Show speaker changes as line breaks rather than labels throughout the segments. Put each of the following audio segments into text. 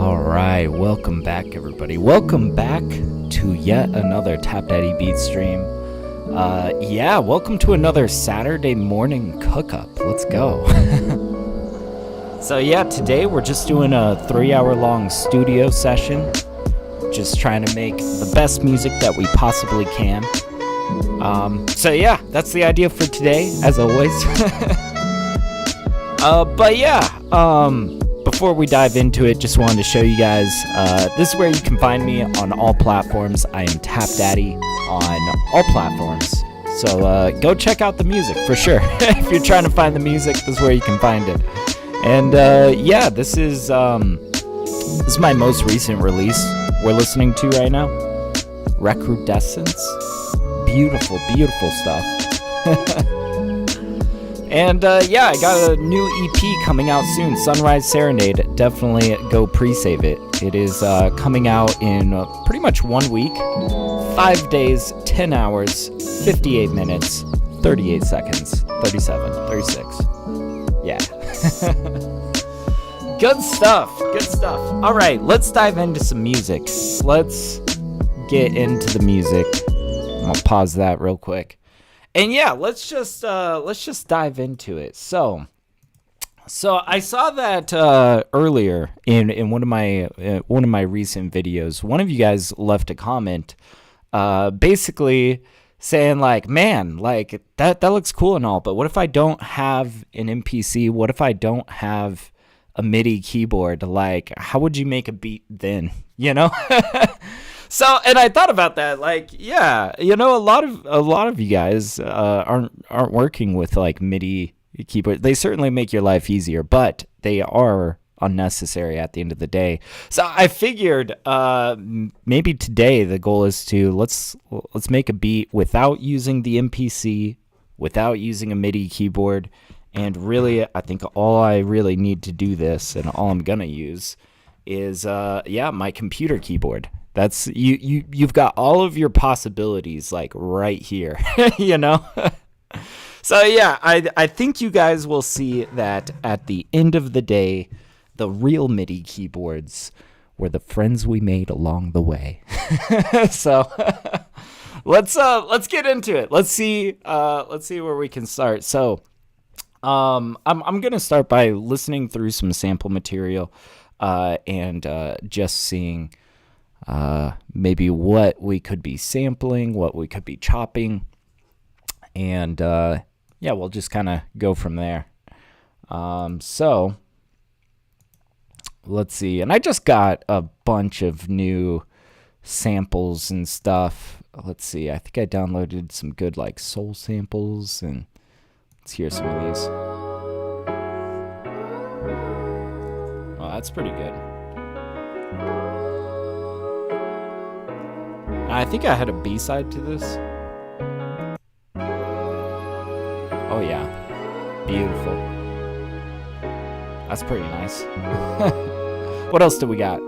All right, welcome back, everybody. Welcome back to yet another TapDaddyBeats stream. Welcome to another Saturday morning cook-up. Let's go. So today we're just doing a 3-hour-long studio session. Just trying to make the best music that we possibly can. That's the idea for today, as always. Before we dive into it, just wanted to show you guys, this is where you can find me on all platforms. I am TapDaddy on all platforms. So go check out the music for sure. If you're trying to find the music, this is where you can find it. And this is my most recent release we're listening to right now. Recrudescence. Beautiful, beautiful stuff. And I got a new EP coming out soon, Sunrise Serenade. Definitely go pre-save it. It is coming out in pretty much 1 week, 5 days, 10 hours, 58 minutes, 38 seconds, 37, 36. Yeah. Good stuff, good stuff. All right, let's dive into some music. Let's get into the music. I'm gonna pause that real quick. And let's just dive into it. So I saw that earlier in one of my recent videos. One of you guys left a comment, basically saying like, "Man, like that looks cool and all, but what if I don't have an MPC? What if I don't have a MIDI keyboard? Like, how would you make a beat then? You know?" So, and I thought about that, like, a lot of you guys aren't working with like MIDI keyboard. They certainly make your life easier, but they are unnecessary at the end of the day. So I figured maybe today the goal is to let's make a beat without using the MPC, without using a MIDI keyboard, and really I think all I really need to do this, and all I'm gonna use is my computer keyboard. That's you've got all of your possibilities like right here, you know? So I think you guys will see that at the end of the day, the real MIDI keyboards were the friends we made along the way. So let's get into it. Let's see where we can start. So I'm gonna start by listening through some sample material and just seeing maybe what we could be sampling, what we could be chopping, and we'll just kind of go from there. So let's see, and I just got a bunch of new samples and stuff. Let's see, I think I downloaded some good like soul samples, and let's hear some of these. Oh, that's pretty good. I think I had a B-side to this. Oh yeah, beautiful. That's pretty nice. What else do we got?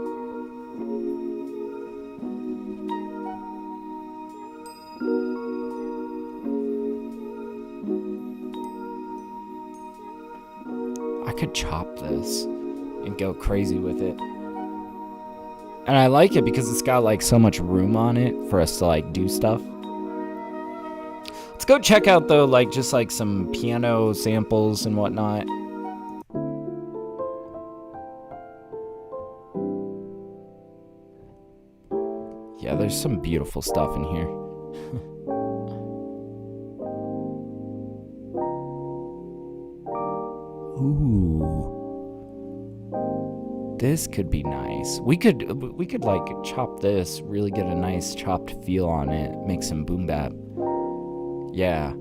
I could chop this and go crazy with it. And I like it because it's got like so much room on it for us to like do stuff. Let's go check out though, like just like some piano samples and whatnot. Yeah, there's some beautiful stuff in here. Ooh. This could be nice. We could like chop this, really get a nice chopped feel on it, make some boom bap. Yeah.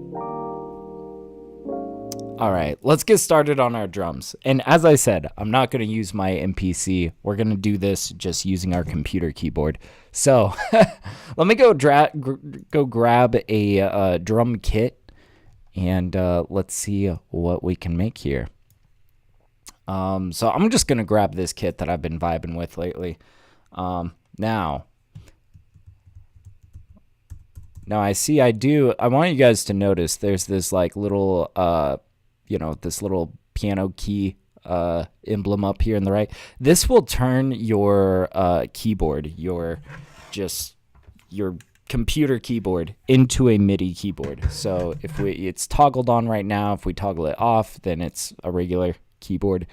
All right, let's get started on our drums. And as I said, I'm not going to use my MPC. We're going to do this just using our computer keyboard. So let me go grab a drum kit, and let's see what we can make here. So I'm just going to grab this kit that I've been vibing with lately. Now I want you guys to notice there's this like little, this little piano key emblem up here in the right. This will turn your keyboard, your computer keyboard, into a MIDI keyboard. So if it's toggled on right now, if we toggle it off, then it's a regular keyboard.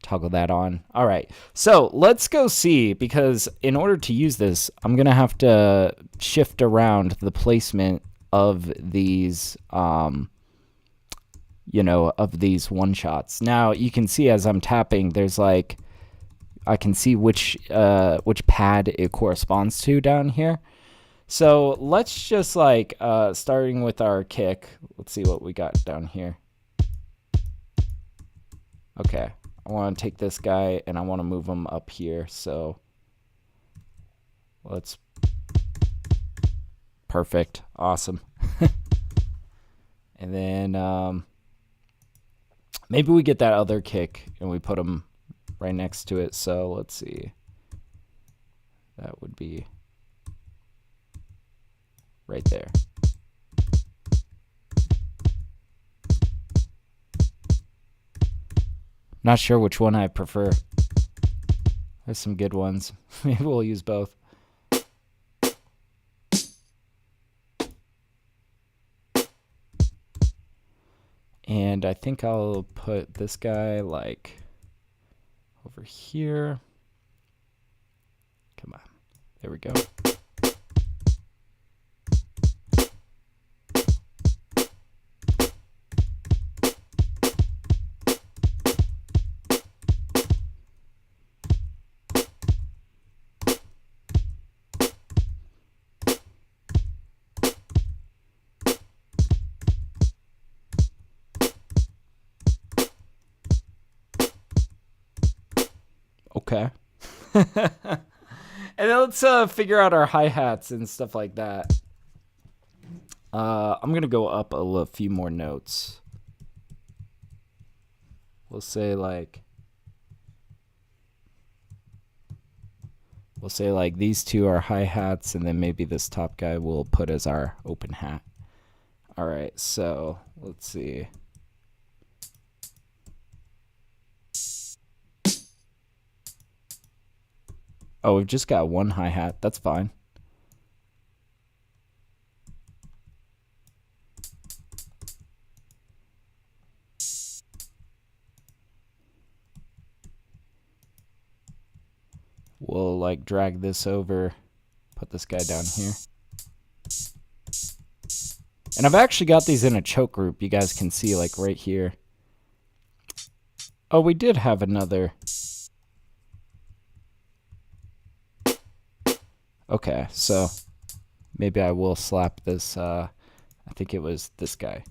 Toggle that on. All right, so let's go see, because in order to use this, I'm gonna have to shift around the placement of these of these one shots. Now you can see as I'm tapping, there's like, I can see which pad it corresponds to down here. So let's just like starting with our kick, let's see what we got down here. Okay, I want to take this guy and I want to move him up here. So let's, perfect, awesome. And then maybe we get that other kick and we put him right next to it. So let's see, that would be right there. Not sure which one I prefer. There's some good ones. Maybe we'll use both. And I think I'll put this guy like over here. Come on. There we go. Okay. And then let's figure out our hi-hats and stuff like that. I'm going to go up a few more notes. We'll say like these two are hi-hats, and then maybe this top guy we'll put as our open hat. All right, so let's see. Oh, we've just got one hi-hat. That's fine. We'll like drag this over, put this guy down here. And I've actually got these in a choke group. You guys can see like right here. Oh, we did have another. Okay, so maybe I will slap this, I think it was this guy.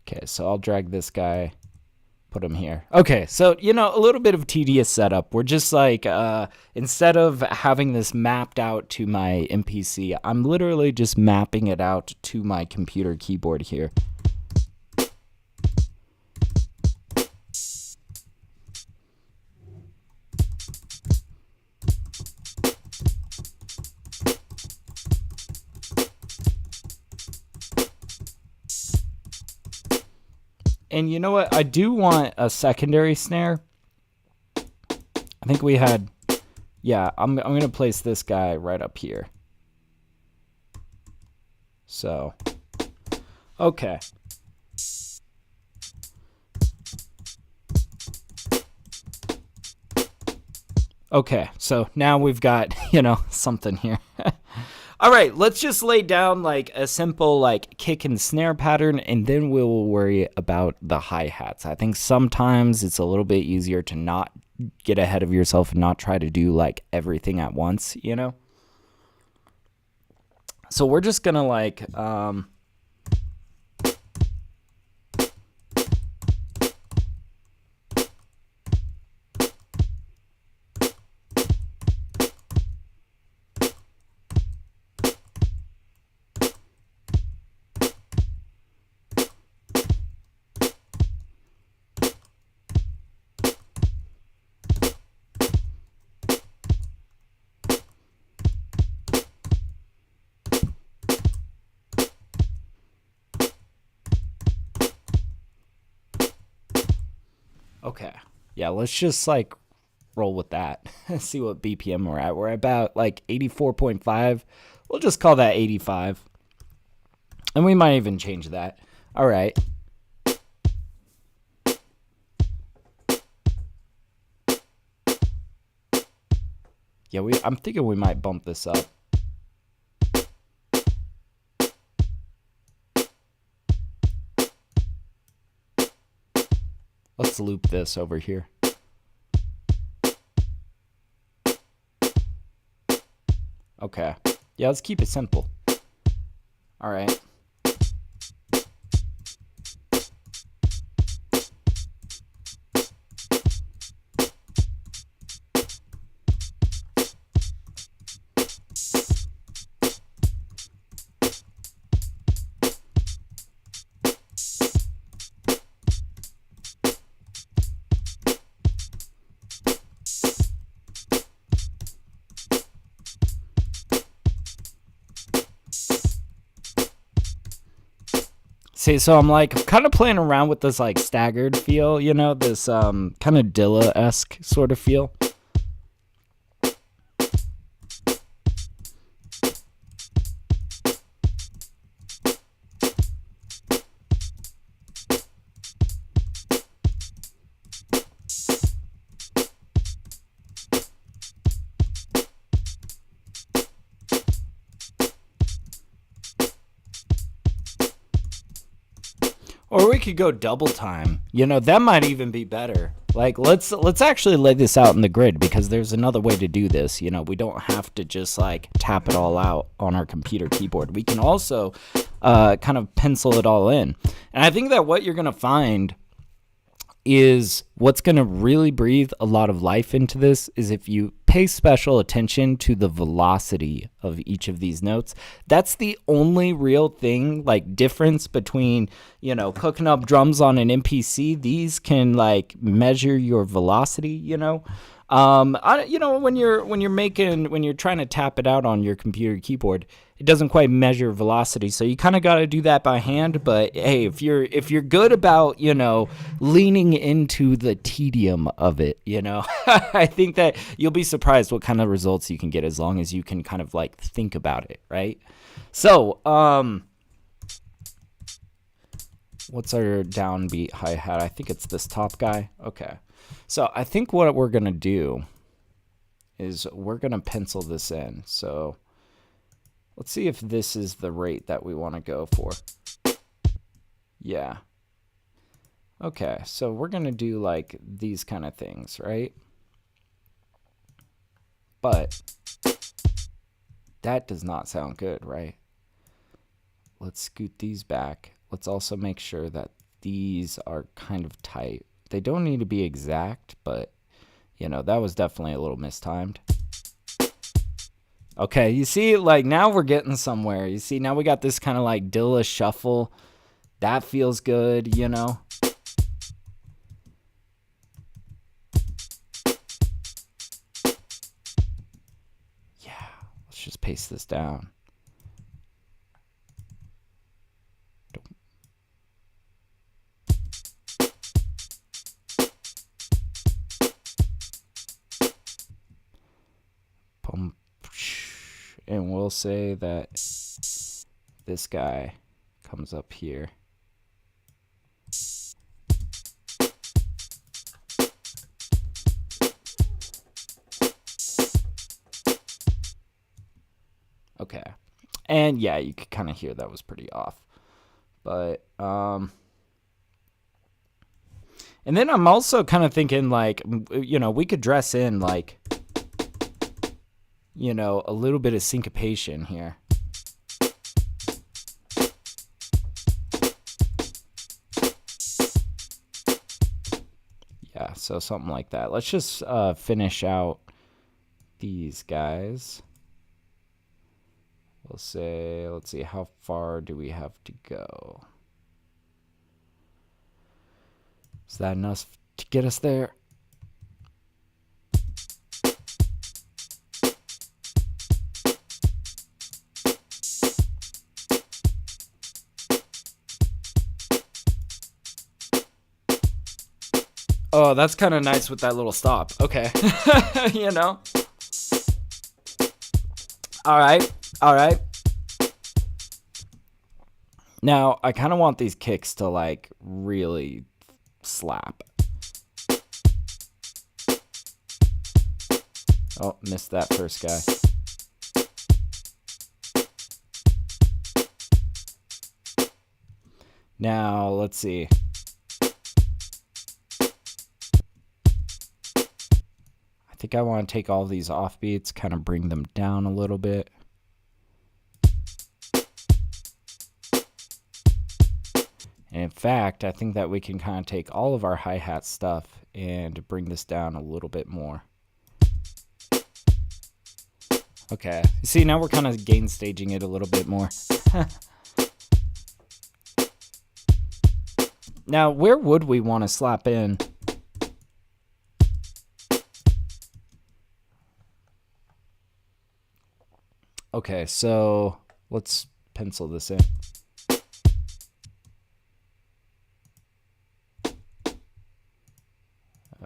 Okay, so I'll drag this guy, put him here. Okay, so, you know, a little bit of tedious setup. We're just like, instead of having this mapped out to my MPC, I'm literally just mapping it out to my computer keyboard here. And you know what? I do want a secondary snare. I think we had, yeah, I'm going to place this guy right up here. So, okay. Okay, so now we've got, you know, something here. All right, let's just lay down like a simple like kick and snare pattern, and then we'll worry about the hi-hats. I think sometimes it's a little bit easier to not get ahead of yourself and not try to do like everything at once, you know? So we're just gonna like, Okay. Yeah, let's just like roll with that. See what BPM we're at. We're about like 84.5. We'll just call that 85. And we might even change that. All right. Yeah, I'm thinking we might bump this up. Let's loop this over here. Okay. Yeah, let's keep it simple. All right. See, so I'm like kind of playing around with this like staggered feel, you know, this kind of Dilla-esque sort of feel. Or we could go double time. You know, that might even be better. Like let's actually lay this out in the grid, because there's another way to do this. You know, we don't have to just like tap it all out on our computer keyboard. We can also kind of pencil it all in. And I think that what you're going to find is what's going to really breathe a lot of life into this is if you pay special attention to the velocity of each of these notes. That's the only real thing, like difference between, you know, cooking up drums on an MPC. These can like measure your velocity, you know. You know, when you're trying to tap it out on your computer keyboard, it doesn't quite measure velocity. So you kind of got to do that by hand. But hey, if you're good about, you know, leaning into the tedium of it, you know, I think that you'll be surprised what kind of results you can get as long as you can kind of like think about it, right? So, what's our downbeat hi-hat? I think it's this top guy. Okay. So I think what we're going to do is we're going to pencil this in. So let's see if this is the rate that we want to go for. Yeah. Okay, so we're going to do like these kind of things, right? But that does not sound good, right? Let's scoot these back. Let's also make sure that these are kind of tight. They don't need to be exact, but, you know, that was definitely a little mistimed. Okay, you see, like, now we're getting somewhere. You see, now we got this kind of, like, Dilla shuffle. That feels good, you know? Yeah, let's just paste this down. And we'll say that this guy comes up here. Okay. And yeah, you could kind of hear that was pretty off. But, and then I'm also kind of thinking, like, you know, we could dress in, like, you know, a little bit of syncopation here. Yeah, so something like that. Let's just finish out these guys. We'll say, let's see, how far do we have to go? Is that enough to get us there? Oh, that's kind of nice with that little stop. Okay. You know? All right. All right. Now, I kind of want these kicks to like really slap. Oh, missed that first guy. Now, let's see. I think I want to take all these offbeats, kind of bring them down a little bit. And in fact, I think that we can kind of take all of our hi-hat stuff and bring this down a little bit more. Okay, see, now we're kind of gain staging it a little bit more. Now, where would we want to slap in? Okay, so let's pencil this in.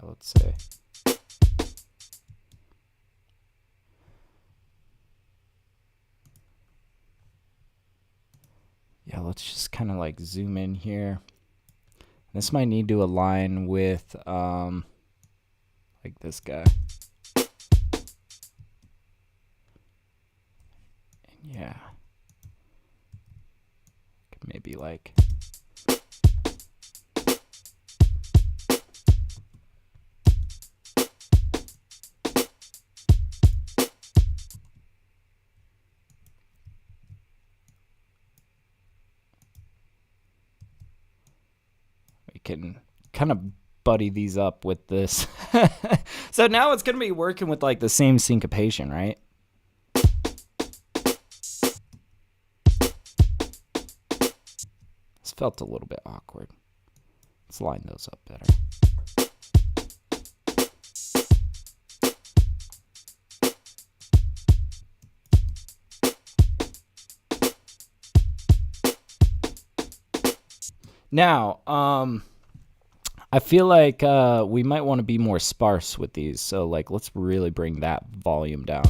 Let's say. Yeah, let's just kind of like zoom in here. This might need to align with like this guy. And yeah. Maybe like can kind of buddy these up with this. So now it's going to be working with like the same syncopation, right? This felt a little bit awkward. Let's line those up better. Now, I feel like we might want to be more sparse with these. So, like, let's really bring that volume down.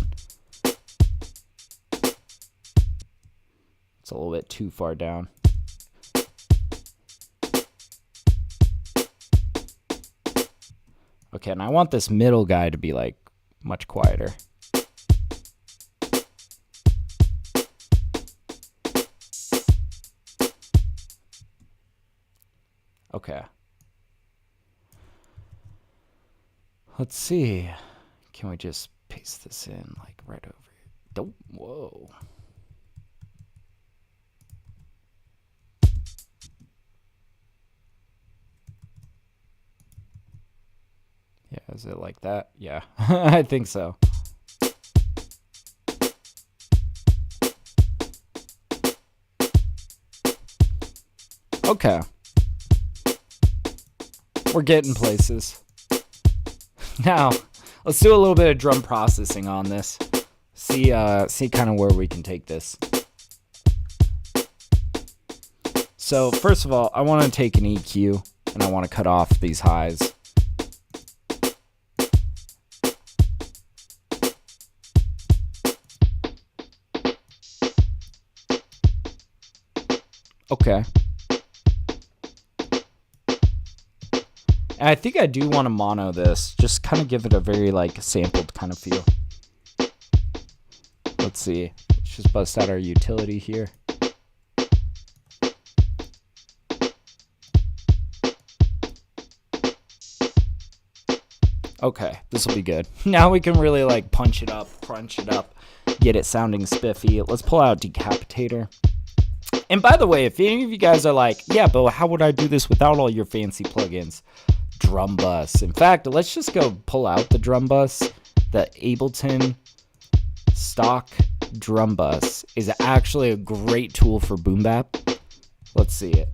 It's a little bit too far down. Okay, and I want this middle guy to be, like, much quieter. Okay. Let's see. Can we just paste this in like right over here? Don't. Whoa. Yeah, is it like that? Yeah, I think so. Okay. We're getting places. Now, let's do a little bit of drum processing on this. See kind of where we can take this. So first of all, I want to take an EQ and I want to cut off these highs. Okay. And I think I do want to mono this, just kind of give it a very like sampled kind of feel. Let's see. Let's just bust out our utility here. Okay, this will be good. Now we can really like punch it up, crunch it up, get it sounding spiffy. Let's pull out Decapitator. And by the way, if any of you guys are like, yeah, but how would I do this without all your fancy plugins? Drum bus. In fact, let's just go pull out the drum bus. The Ableton stock drum bus is actually a great tool for boom bap. Let's see it.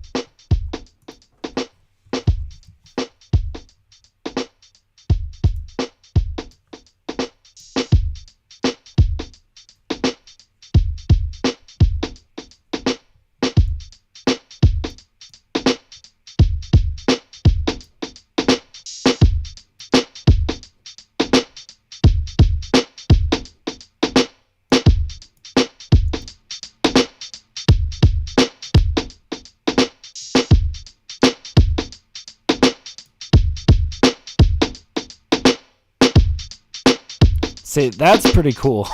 See, that's pretty cool.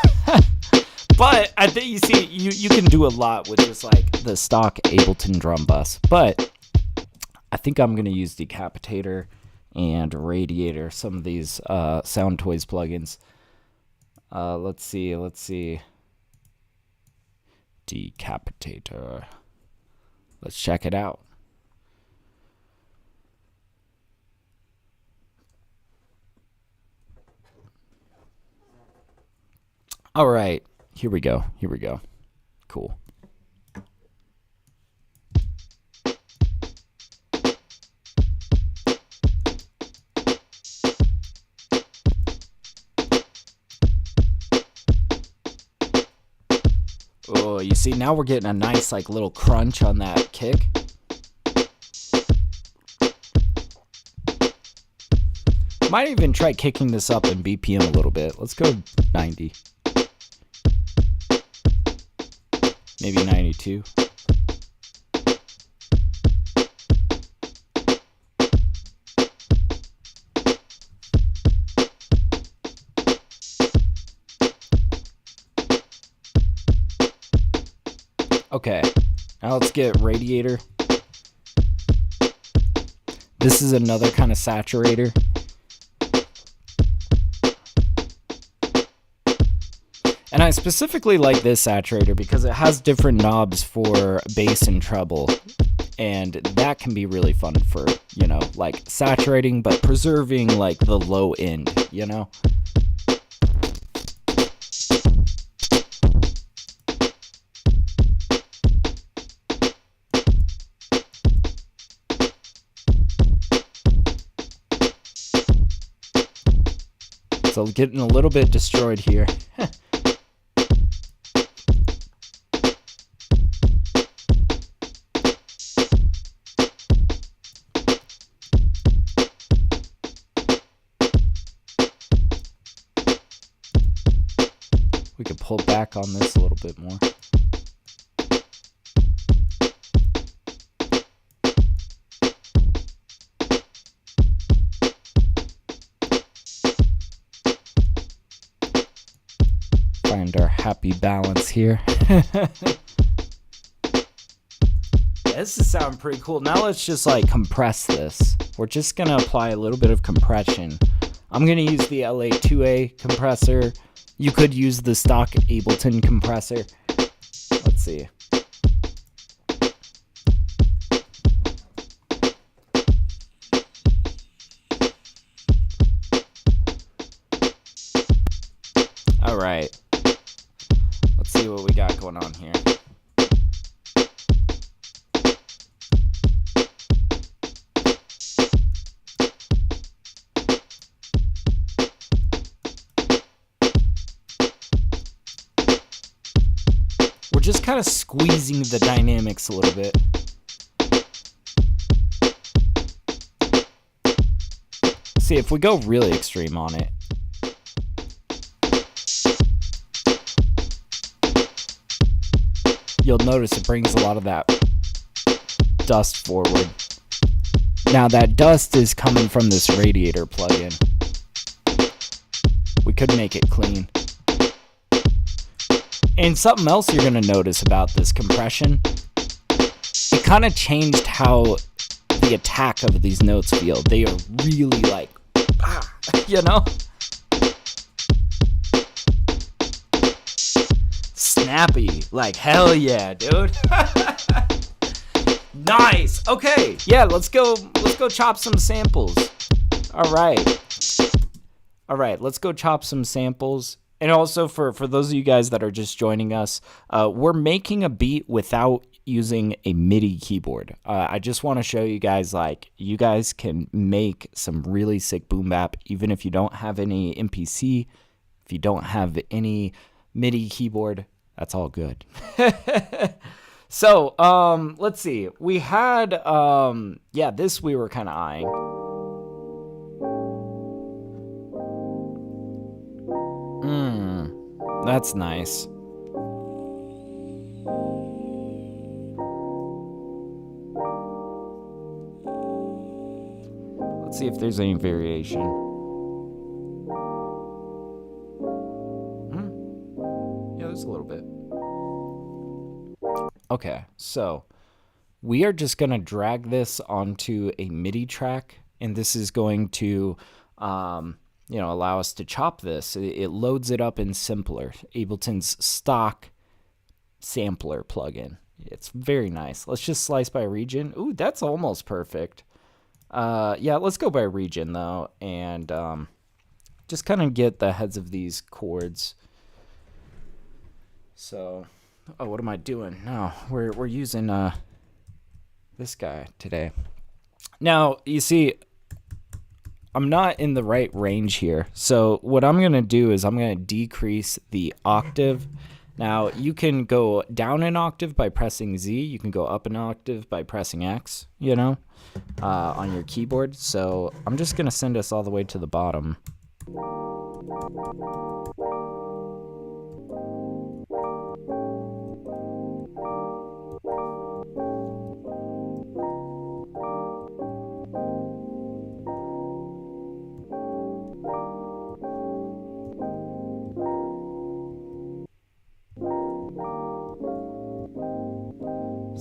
But I think you can do a lot with just like the stock Ableton drum bus. But I think I'm gonna use Decapitator and Radiator, some of these Sound Toys plugins. Let's see. Decapitator. Let's check it out. All right, here we go. Cool. Oh, you see, now we're getting a nice like little crunch on that kick. Might even try kicking this up in BPM a little bit. Let's go 90. Maybe 92. Okay, now let's get Radiator. This is another kind of saturator. And I specifically like this saturator because it has different knobs for bass and treble. And that can be really fun for, you know, like saturating but preserving like the low end, you know? So getting a little bit destroyed here. We could pull back on this a little bit more. Find our happy balance here. This is sounding pretty cool. Now let's just like compress this. We're just gonna apply a little bit of compression. I'm gonna use the LA2A compressor. You could use the stock Ableton compressor. Let's see. All right. Let's see what we got going on here. We're just kind of squeezing the dynamics a little bit. See, if we go really extreme on it, you'll notice it brings a lot of that dust forward. Now that dust is coming from this Radiator plugin. We could make it clean. And something else you're going to notice about this compression, it kind of changed how the attack of these notes feel. They are really like, you know? Snappy. Like, hell yeah, dude. Nice. Okay. Yeah, let's go chop some samples. All right, let's go chop some samples. And also for those of you guys that are just joining us, we're making a beat without using a MIDI keyboard. I just want to show you guys, like, you guys can make some really sick boom bap even if you don't have any MPC, if you don't have any MIDI keyboard, that's all good. So, let's see. We had, yeah, this we were kind of eyeing. That's nice. Let's see if there's any variation. Okay, so we are just going to drag this onto a MIDI track, and this is going to, allow us to chop this. It loads it up in Simpler, Ableton's stock sampler plugin. It's very nice. Let's just slice by region. Ooh, that's almost perfect. Yeah, let's go by region though, and just kind of get the heads of these chords. So, oh, what am I doing? No, we're using this guy today. Now, you see, I'm not in the right range here. So what I'm going to do is I'm going to decrease the octave. Now, you can go down an octave by pressing Z. You can go up an octave by pressing X, on your keyboard. So I'm just going to send us all the way to the bottom.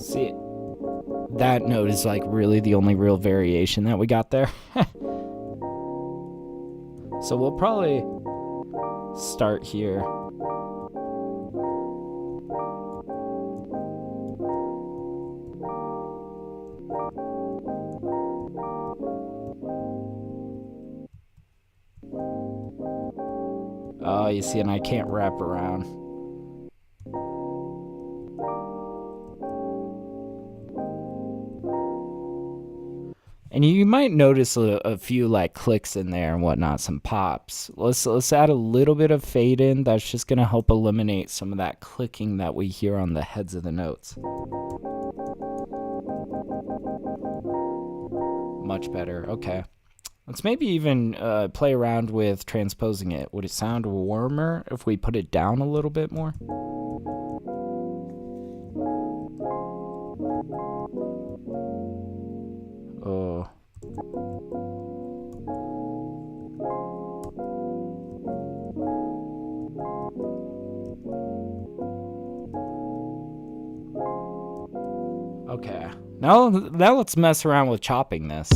See, that note is like really the only real variation that we got there. So we'll probably start here. Oh, you see, and I can't wrap around. And you might notice a few like clicks in there and whatnot, some pops. Let's add a little bit of fade in. That's just gonna help eliminate some of that clicking that we hear on the heads of the notes. Much better. Okay. Let's maybe even play around with transposing it. Would it sound warmer if we put it down a little bit more? Oh. Okay. Now let's mess around with chopping this.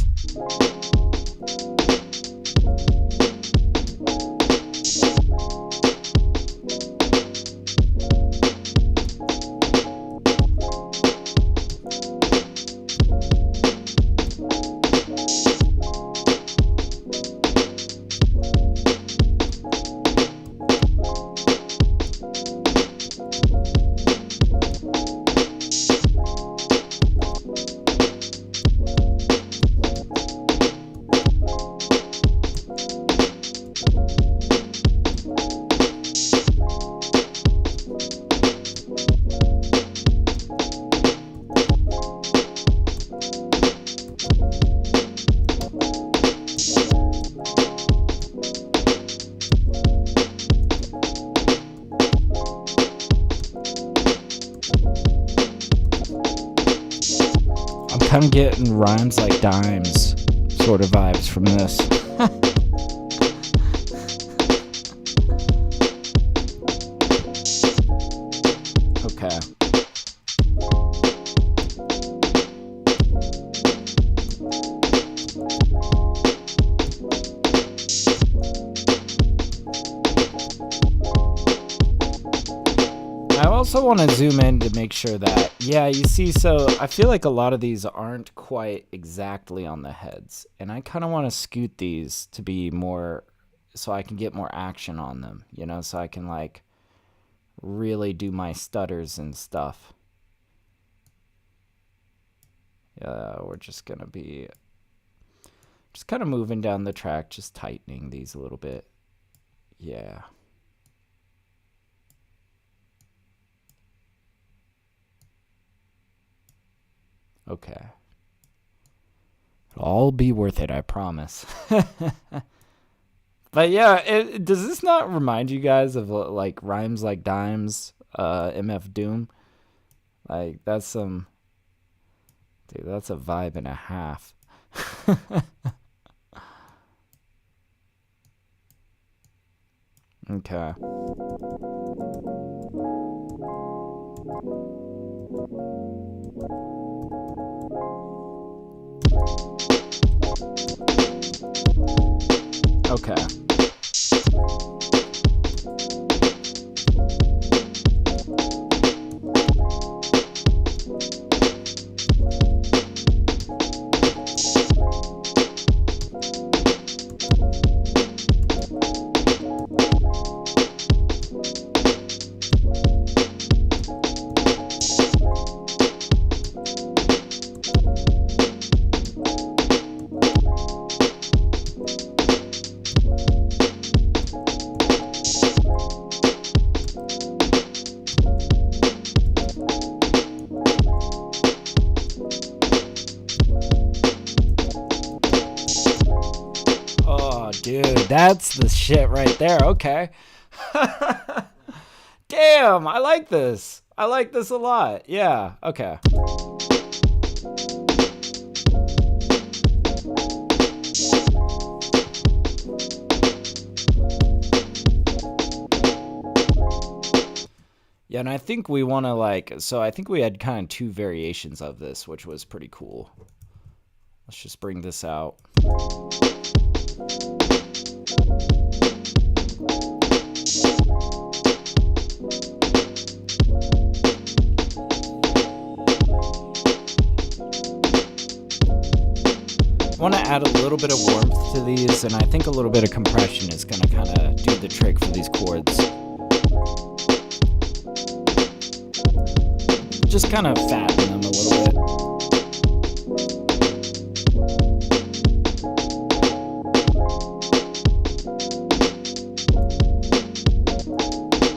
I'm getting rhymes like dimes sort of vibes from this. Okay. I also want to zoom in to make sure that, yeah, you see, so I feel like a lot of these aren't quite exactly on the heads, and I kind of want to scoot these to be more, so I can get more action on them, so I can like really do my stutters and stuff. Yeah, we're just gonna be just kind of moving down the track, just tightening these a little bit. Yeah. Okay. It'll all be worth it, I promise. But yeah, does this not remind you guys of like rhymes like dimes, MF Doom? Like that's some, dude, that's a vibe and a half. Okay. Okay. Dude, that's the shit right there. Okay. Damn, I like this. I like this a lot. Yeah, okay. Yeah, and I think we want to I think we had kind of two variations of this, which was pretty cool. Let's just bring this out. I want to add a little bit of warmth to these, and I think a little bit of compression is going to kind of do the trick for these chords. Just kind of fatten them a little bit.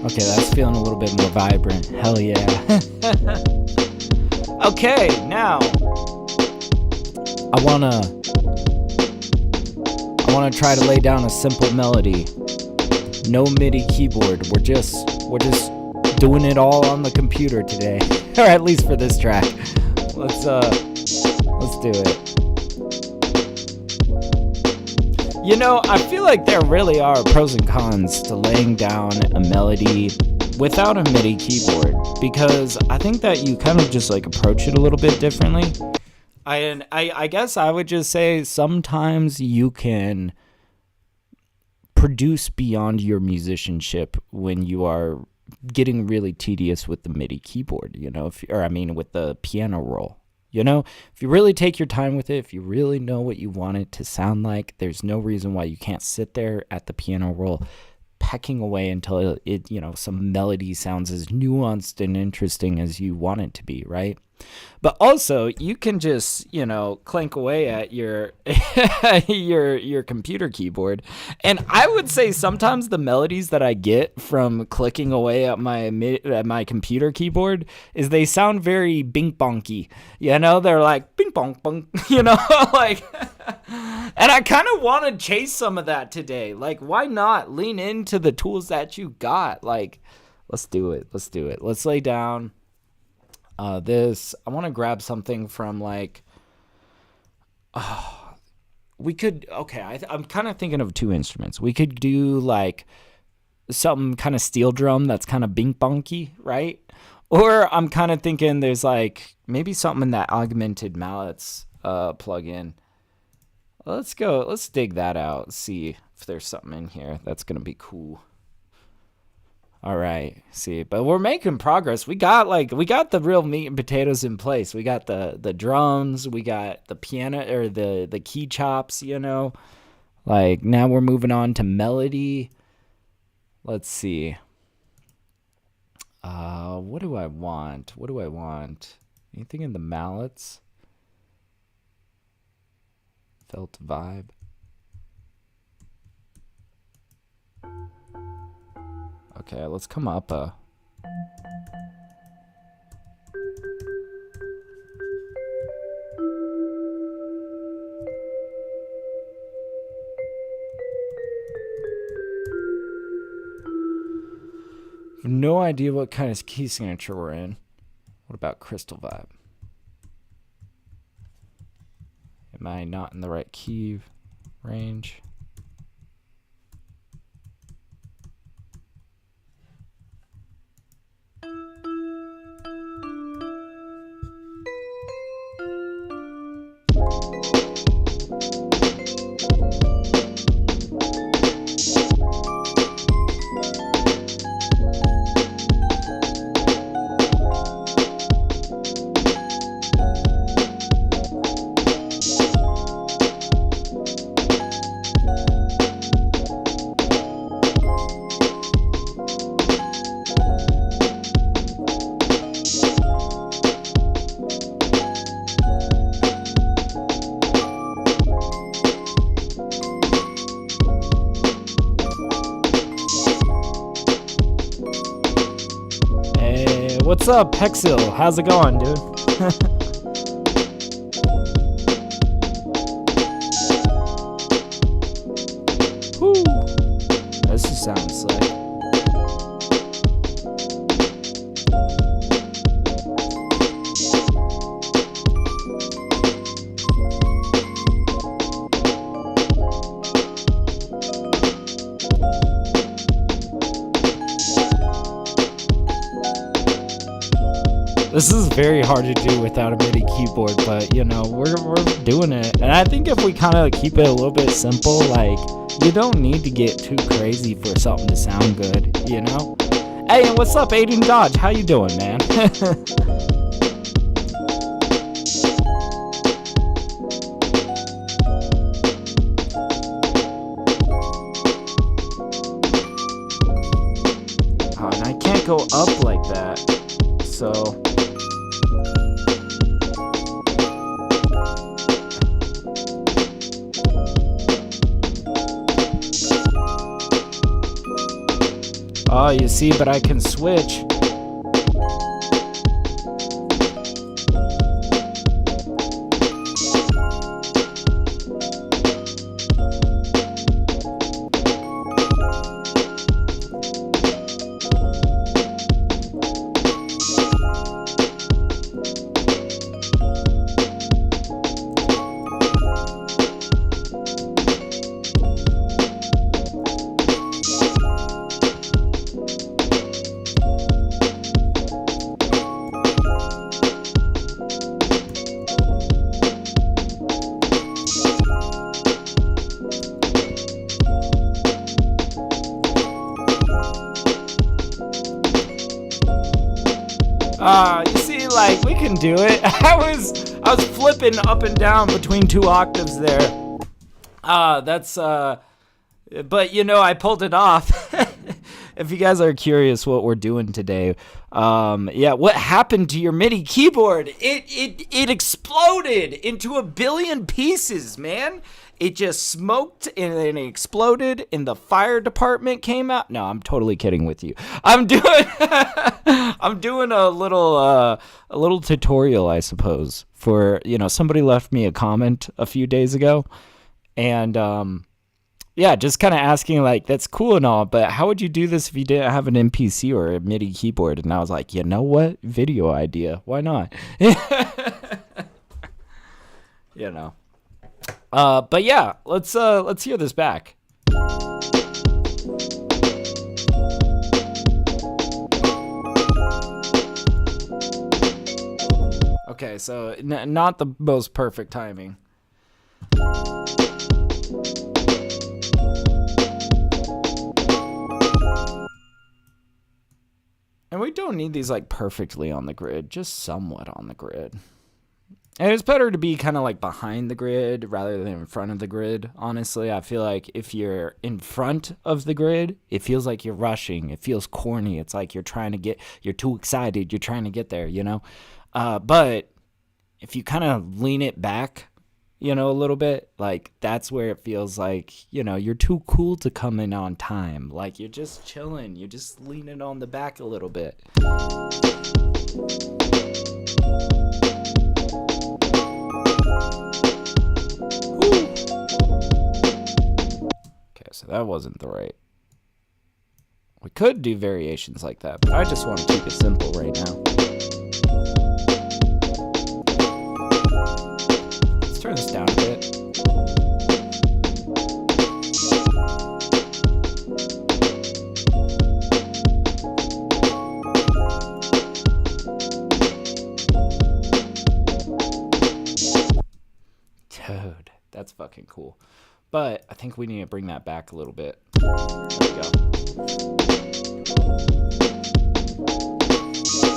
Okay, that's feeling a little bit more vibrant. Hell yeah. Okay, now I wanna try to lay down a simple melody. No MIDI keyboard. We're just doing it all on the computer today, or at least for this track. Let's do it. You know, I feel like there really are pros and cons to laying down a melody without a MIDI keyboard, because I think that you kind of just like approach it a little bit differently. I guess I would just say sometimes you can produce beyond your musicianship when you are getting really tedious with the MIDI keyboard, you know, with the piano roll. You know, if you really take your time with it, if you really know what you want it to sound like, there's no reason why you can't sit there at the piano roll pecking away until it, you know, some melody sounds as nuanced and interesting as you want it to be, right? But also, you can just, you know, clank away at your your computer keyboard. And I would say sometimes the melodies that I get from clicking away at my computer keyboard is they sound very bing bonky. You know, they're like bing bong bong, you know, like and I kind of want to chase some of that today. Like, why not lean into the tools that you got? Like, let's do it. Let's do it. Let's lay down this. I want to grab something from like, we could, okay, I'm kind of thinking of two instruments. We could do like something kind of steel drum that's kind of bing bonky, right? Or I'm kind of thinking there's like maybe something in that augmented mallets plug-in. Let's dig that out, see if there's something in here that's gonna be cool. All right, see, but we're making progress. We got the real meat and potatoes in place. We got the drums, we got the piano or the key chops, you know. Like, now we're moving on to melody. Let's see. What do I want? Anything in the mallets? Felt vibe. Okay, let's come up no idea what kind of key signature we're in. What about crystal vibe? Am I not in the right key range? what's up, Pexil? How's it going, dude? Woo. This just sounds like. This is very hard to do without a MIDI keyboard, but you know, we're doing it. And I think if we kind of keep it a little bit simple, like, you don't need to get too crazy for something to sound good, you know? Hey, and what's up, Aiden Dodge? How you doing, man? Oh, and I can't go up like that, so... Oh, you see, but I can switch. You see, like, we can do it. I was flipping up and down between 2 octaves there. But you know, I pulled it off. If you guys are curious what we're doing today, yeah, what happened to your MIDI keyboard? It exploded into a billion pieces, man. It just smoked and then it exploded and the fire department came out. No, I'm totally kidding with you. I'm doing a little tutorial, I suppose, for, you know, somebody left me a comment a few days ago, and yeah, just kind of asking, like, that's cool and all, but how would you do this if you didn't have an MPC or a MIDI keyboard? And I was like, you know what? Video idea. Why not? You know. But yeah, let's hear this back. Okay, so not the most perfect timing. And we don't need these like perfectly on the grid, just somewhat on the grid. And it's better to be kind of like behind the grid rather than in front of the grid. Honestly, I feel like if you're in front of the grid, it feels like you're rushing. It feels corny. It's like you're too excited. You're trying to get there, you know? But if you kind of lean it back, you know, a little bit, like, that's where it feels like, you know, you're too cool to come in on time. Like, you're just chilling. You're just leaning on the back a little bit. Okay, so that wasn't the right. We could do variations like that, but I just want to keep it simple right now. Let's turn this down a bit. Dude, that's fucking cool. But I think we need to bring that back a little bit. There we go.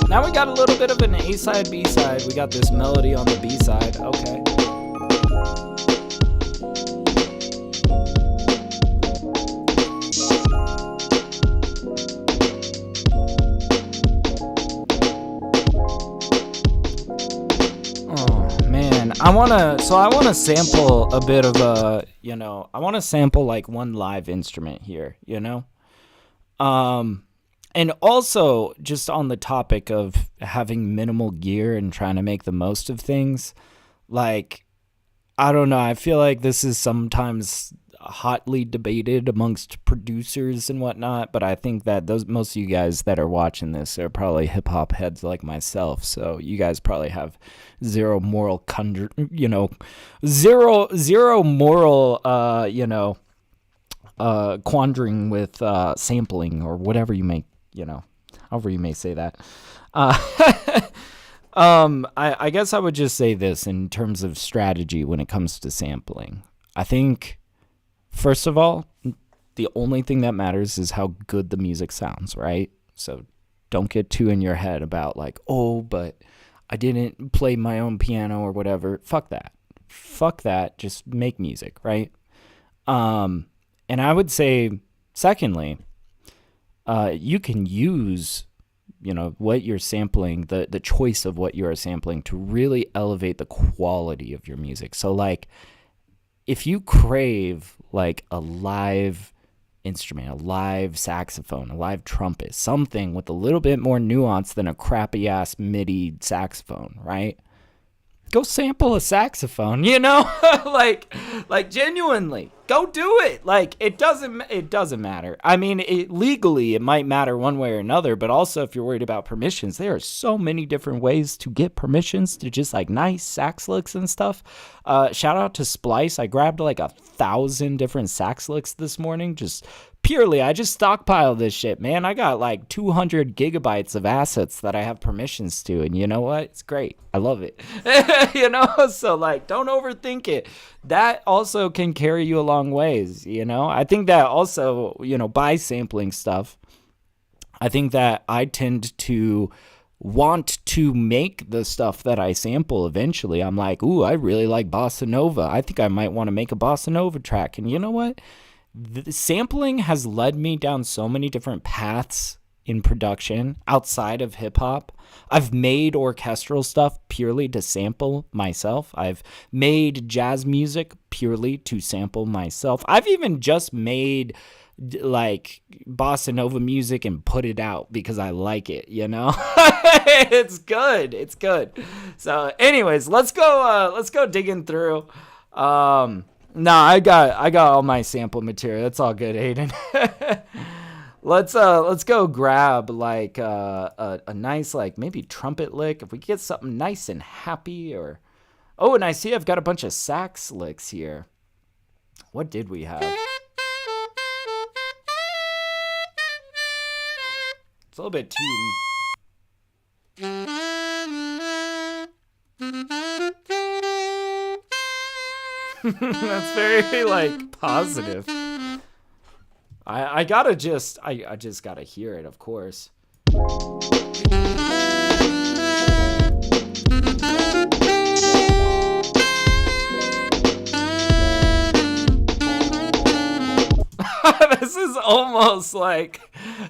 Now we got a little bit of an A side, B side. We got this melody on the B side. Okay. I want to sample a bit of a, you know, I want to sample like one live instrument here, you know? And also, just on the topic of having minimal gear and trying to make the most of things, like, I don't know, I feel like this is sometimes hotly debated amongst producers and whatnot, but I think that most of you guys that are watching this are probably hip hop heads like myself, so you guys probably have zero moral zero moral quandering with sampling or whatever you may, however you may say that. I guess I would just say this in terms of strategy when it comes to sampling. I think, first of all, the only thing that matters is how good the music sounds, right? So don't get too in your head about like, oh, but I didn't play my own piano or whatever. Fuck that. Fuck that. Just make music, right? And I would say, secondly, you can use, what you're sampling, the choice of what you're sampling to really elevate the quality of your music. So, like, if you crave, like, a live instrument, a live saxophone, a live trumpet, something with a little bit more nuance than a crappy-ass MIDI saxophone, right? Go sample a saxophone, like genuinely, go do it. Like, it doesn't matter. I mean, legally it might matter one way or another, but also if you're worried about permissions, there are so many different ways to get permissions to just like nice sax licks and stuff. Shout out to Splice. I grabbed like 1,000 different sax licks this morning. I just stockpiled this shit, man. I got like 200 gigabytes of assets that I have permissions to, and you know what? It's great. I love it. So like, don't overthink it. That also can carry you a long ways, I think that also, by sampling stuff, I think that I tend to want to make the stuff that I sample eventually. I'm like, ooh, I really like bossa nova. I think I might want to make a bossa nova track. And you know what? The sampling has led me down so many different paths in production outside of hip hop. I've made orchestral stuff purely to sample myself. I've made jazz music purely to sample myself. I've even just made like bossa nova music and put it out because I like it, It's good. So anyways, let's go digging through. No, I got all my sample material. That's all good, Aiden. Let's go grab like a nice like maybe trumpet lick. If we get something nice and happy, and I see I've got a bunch of sax licks here. What did we have? It's a little bit too. That's very like positive. I just gotta hear it, of course.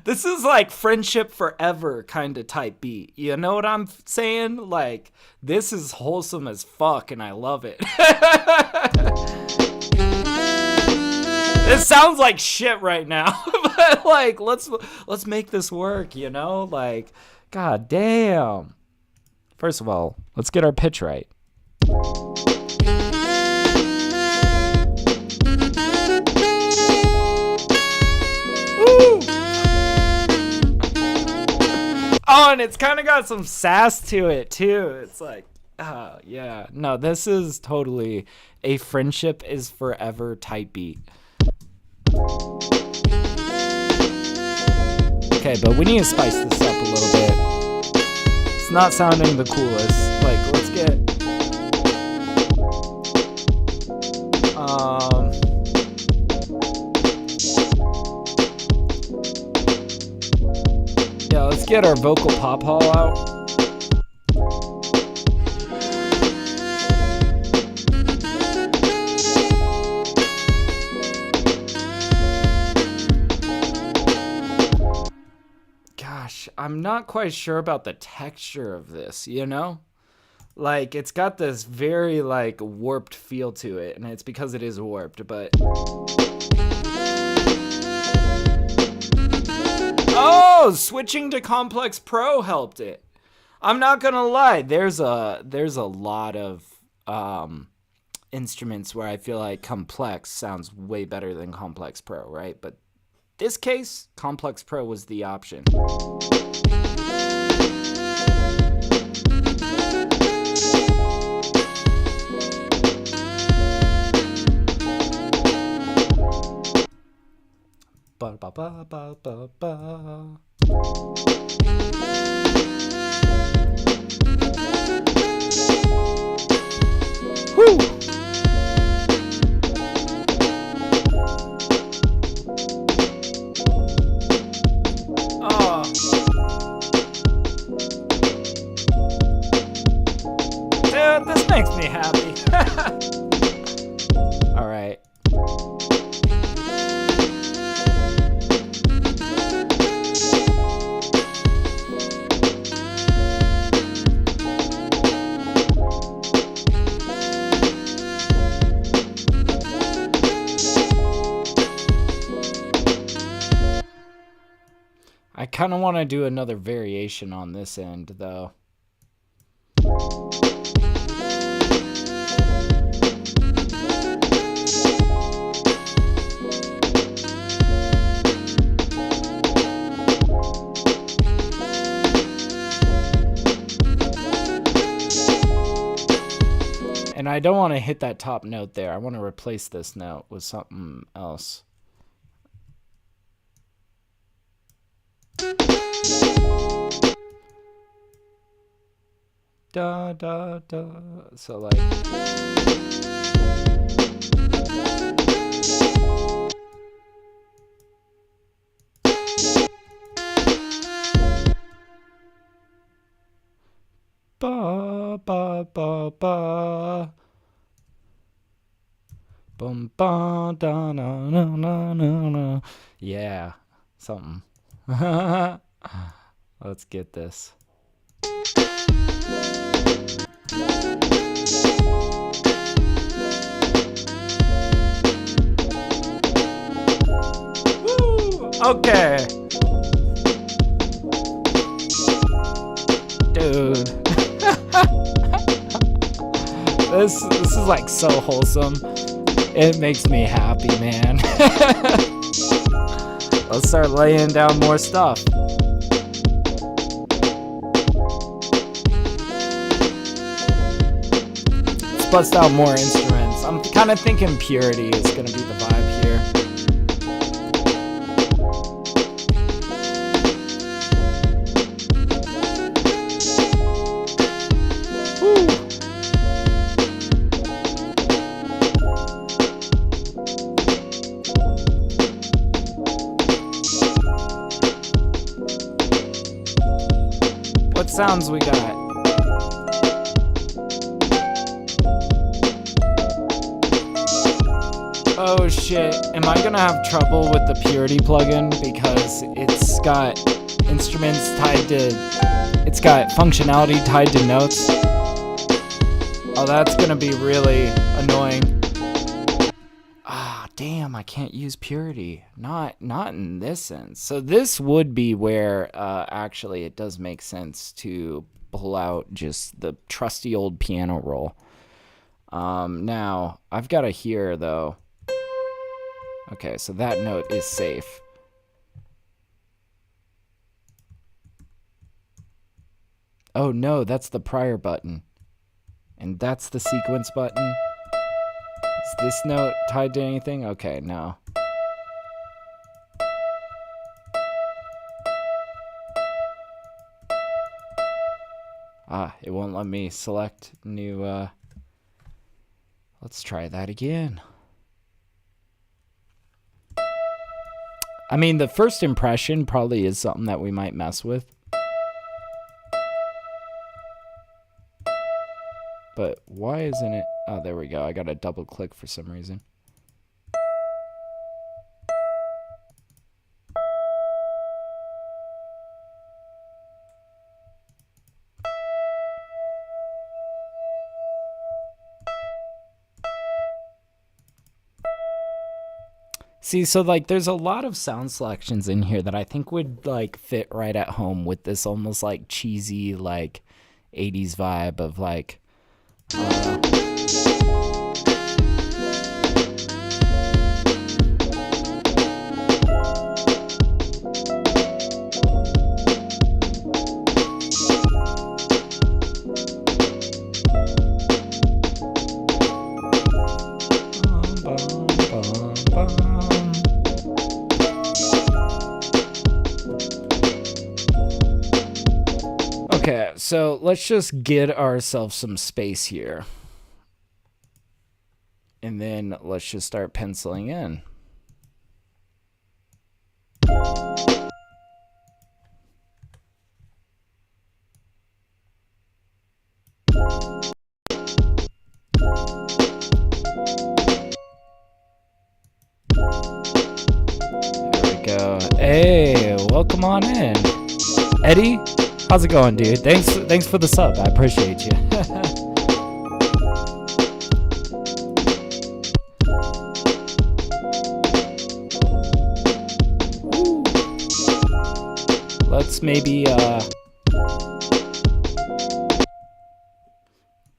This is like friendship forever kind of type beat. You know what I'm saying? Like, this is wholesome as fuck and I love it. It sounds like shit right now, but like, let's make this work, like, god damn. First of all, let's get our pitch right. Woo! Oh, and it's kind of got some sass to it too. It's like, yeah, no, this is totally a friendship is forever type beat. Okay, but we need to spice this up a little bit. It's not sounding the coolest. Like, let's get let's get our vocal pop hall out. I'm not quite sure about the texture of this, Like, it's got this very, like, warped feel to it, and it's because it is warped, but... Oh, switching to Complex Pro helped it. I'm not gonna lie. There's a lot of instruments where I feel like Complex sounds way better than Complex Pro, right? But this case, Complex Pro was the option. Ba ba ba ba ba ba. Woo! Oh. Dude, this makes me happy. All right. I kind of want to do another variation on this end, though. And I don't want to hit that top note there. I want to replace this note with something else. Da da da. So like. Ba ba ba ba. Bum ba da na na na na. Yeah, something. Let's get this. Woo! Okay. Dude. This is like so wholesome. It makes me happy, man. Let's start laying down more stuff. Let's bust out more instruments. I'm kind of thinking Purity is going to be the vibe here. What sounds we got? Oh shit, am I gonna have trouble with the Purity plugin because it's got instruments tied to, it's got functionality tied to notes? Oh, that's gonna be really annoying. Ah, damn, I can't use Purity. Not in this sense. So this would be where actually it does make sense to pull out just the trusty old piano roll. Now, I've got to hear though. Okay, so that note is safe. Oh no, that's the prior button. And that's the sequence button. Is this note tied to anything? Okay, no. Ah, it won't let me select new, let's try that again. I mean, the first impression probably is something that we might mess with. But why isn't it? Oh, there we go. I got to double click for some reason. See, so like there's a lot of sound selections in here that I think would like fit right at home with this almost like cheesy like 80s vibe of like Okay, so let's just get ourselves some space here. And then let's just start penciling in. There we go. Hey, welcome on in. Eddie? How's it going, dude? Thanks for the sub. I appreciate you. Let's maybe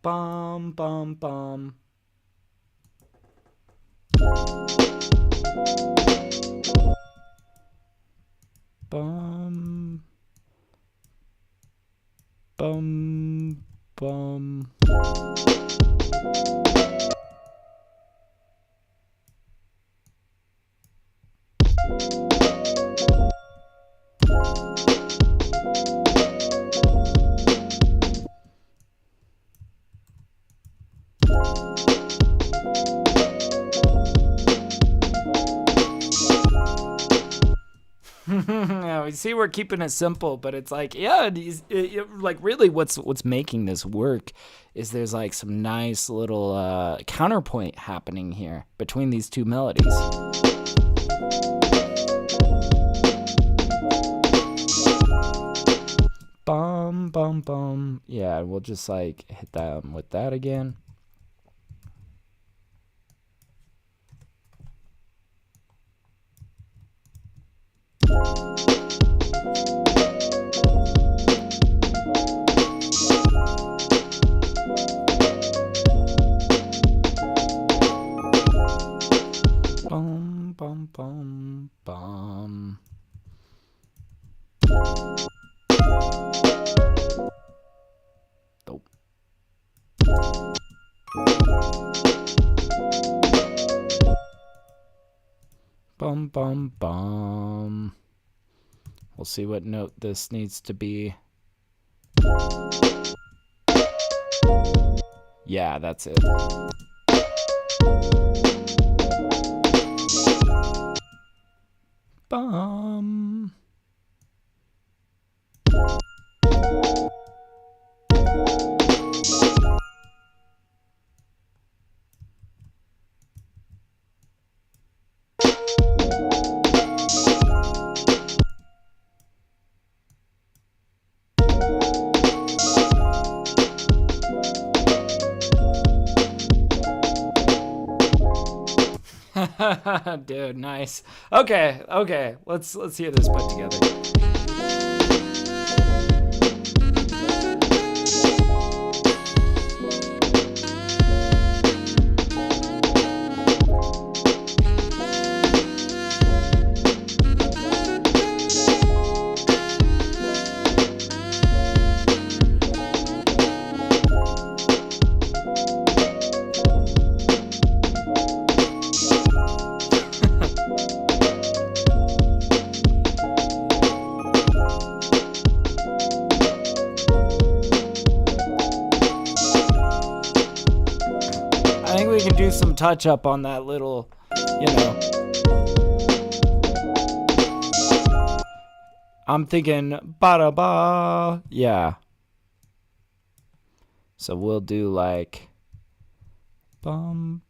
bum bum bum. Bum bum bum. Yeah, we see we're keeping it simple, but it's like, yeah, like really what's making this work is there's like some nice little counterpoint happening here between these two melodies. Bum bum bum. Yeah, we'll just like hit that with that again. Bum bum bum bum. Nope. Bum bum bum. We'll see what note this needs to be. Yeah, that's it. Bum. Dude, nice. Okay. Let's hear this put together. I think we can do some touch up on that little, I'm thinking ba-da-ba. Yeah. So we'll do like bum.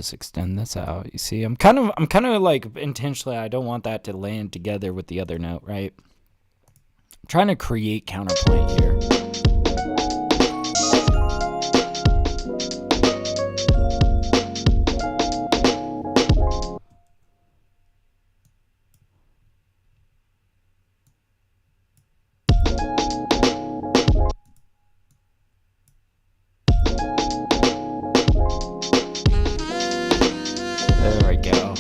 just extend this out. You see, I'm kind of like intentionally, I don't want that to land together with the other note, right? I'm trying to create counterpoint here. There we go.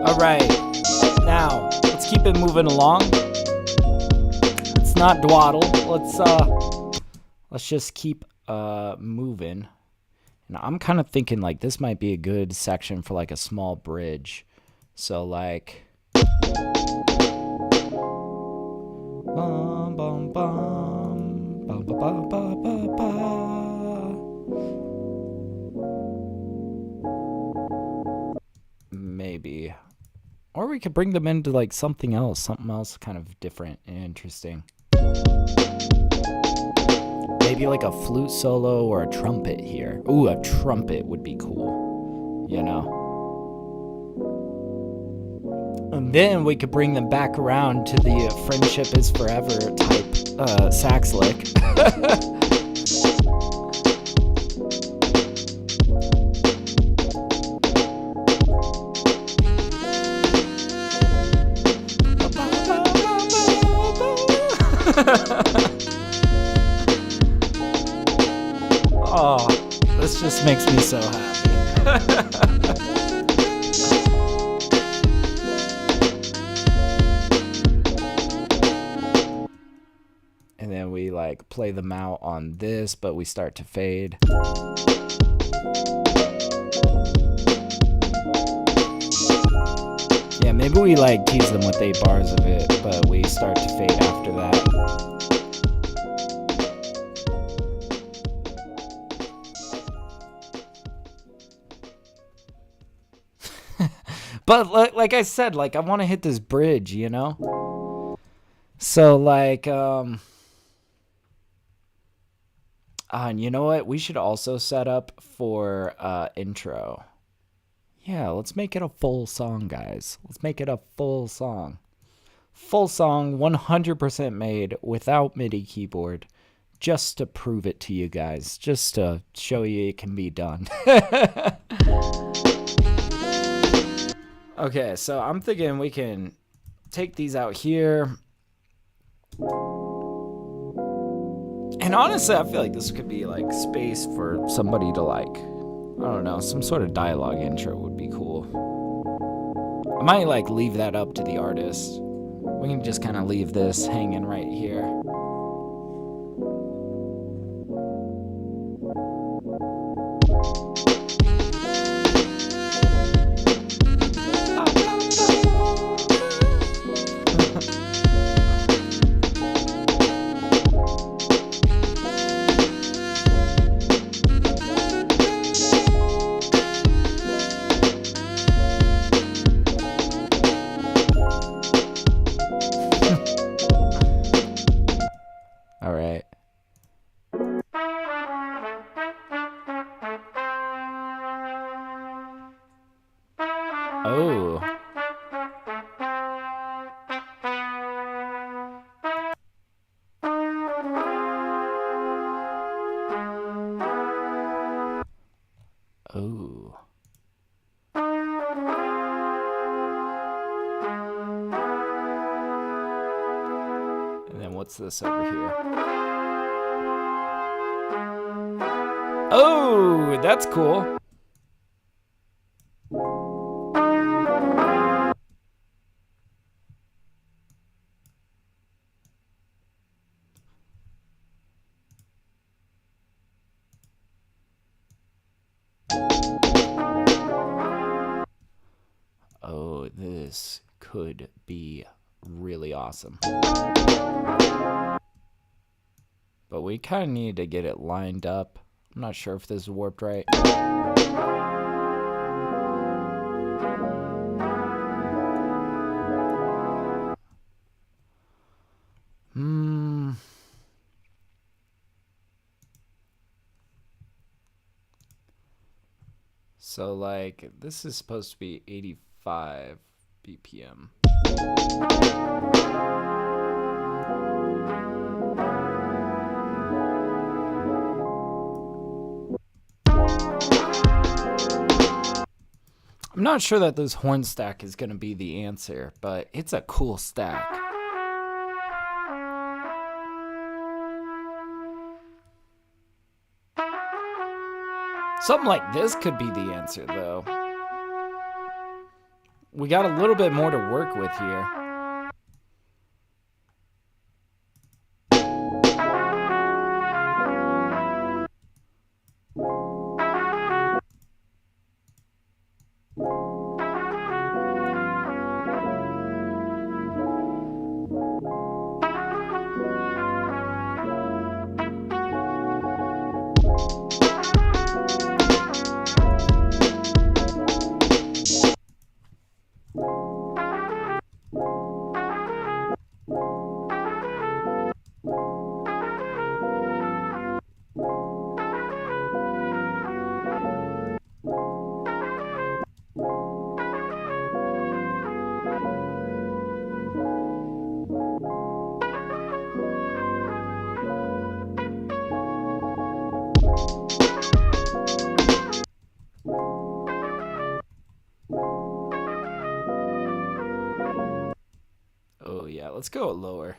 All right, now let's keep it moving along. Let's not dawdle. Let's just keep moving. And I'm kind of thinking like this might be a good section for like a small bridge. So like, bum bum bum bum ba ba ba ba ba. Maybe. Or we could bring them into like something else kind of different and interesting. Maybe like a flute solo or a trumpet here. Ooh, a trumpet would be cool, you know? And then we could bring them back around to the friendship is forever type sax lick. Oh, this just makes me so happy. And then we like play them out on this, but we start to fade. Yeah, maybe we like tease them with 8 bars of it, but we start to fade after that. But like I said, like I want to hit this bridge, you know? So like, and you know what? We should also set up for intro. Yeah, let's make it a full song, guys. Let's make it a full song. Full song, 100% made without MIDI keyboard. Just to prove it to you guys. Just to show you it can be done. Okay, so I'm thinking we can take these out here. And honestly, I feel like this could be like space for somebody to like, I don't know, some sort of dialogue intro would be cool. I might like leave that up to the artist. We can just kind of leave this hanging right here. All right. Oh. Oh. And then what's this over here? Oh, that's cool. this could be really awesome. But we kind of need to get it lined up. I'm not sure if this is warped right. So like this is supposed to be 85 BPM. I'm not sure that this horn stack is going to be the answer, but it's a cool stack. Something like this could be the answer, though. We got a little bit more to work with here. Oh yeah, let's go lower.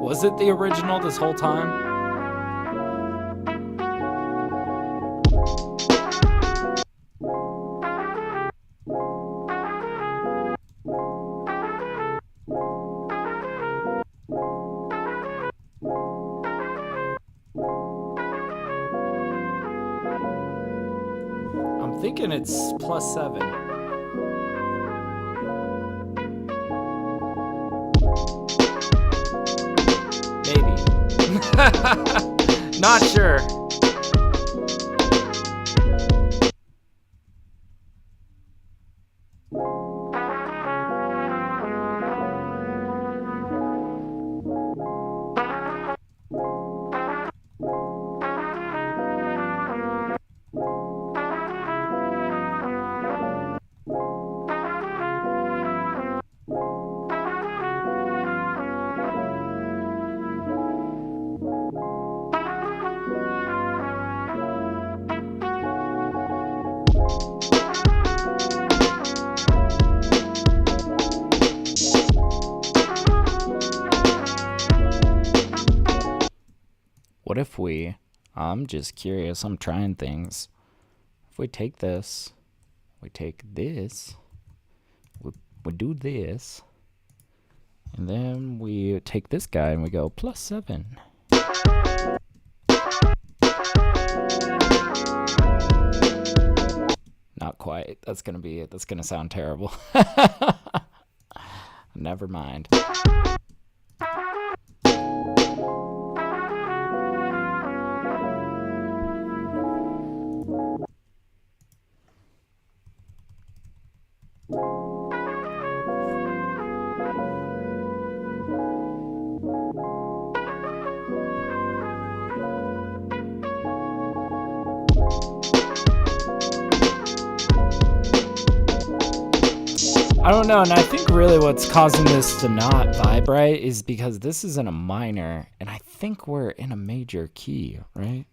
Was it the original this whole time? I'm thinking it's +7. Maybe. Not sure. What if we, I'm just curious, I'm trying things. If we take this, we take this, we do this, and then we take this guy and we go +7. Not quite. That's gonna sound terrible. Never mind. I don't know, and I think really what's causing this to not vibrate is because this is in a minor, and I think we're in a major key, right?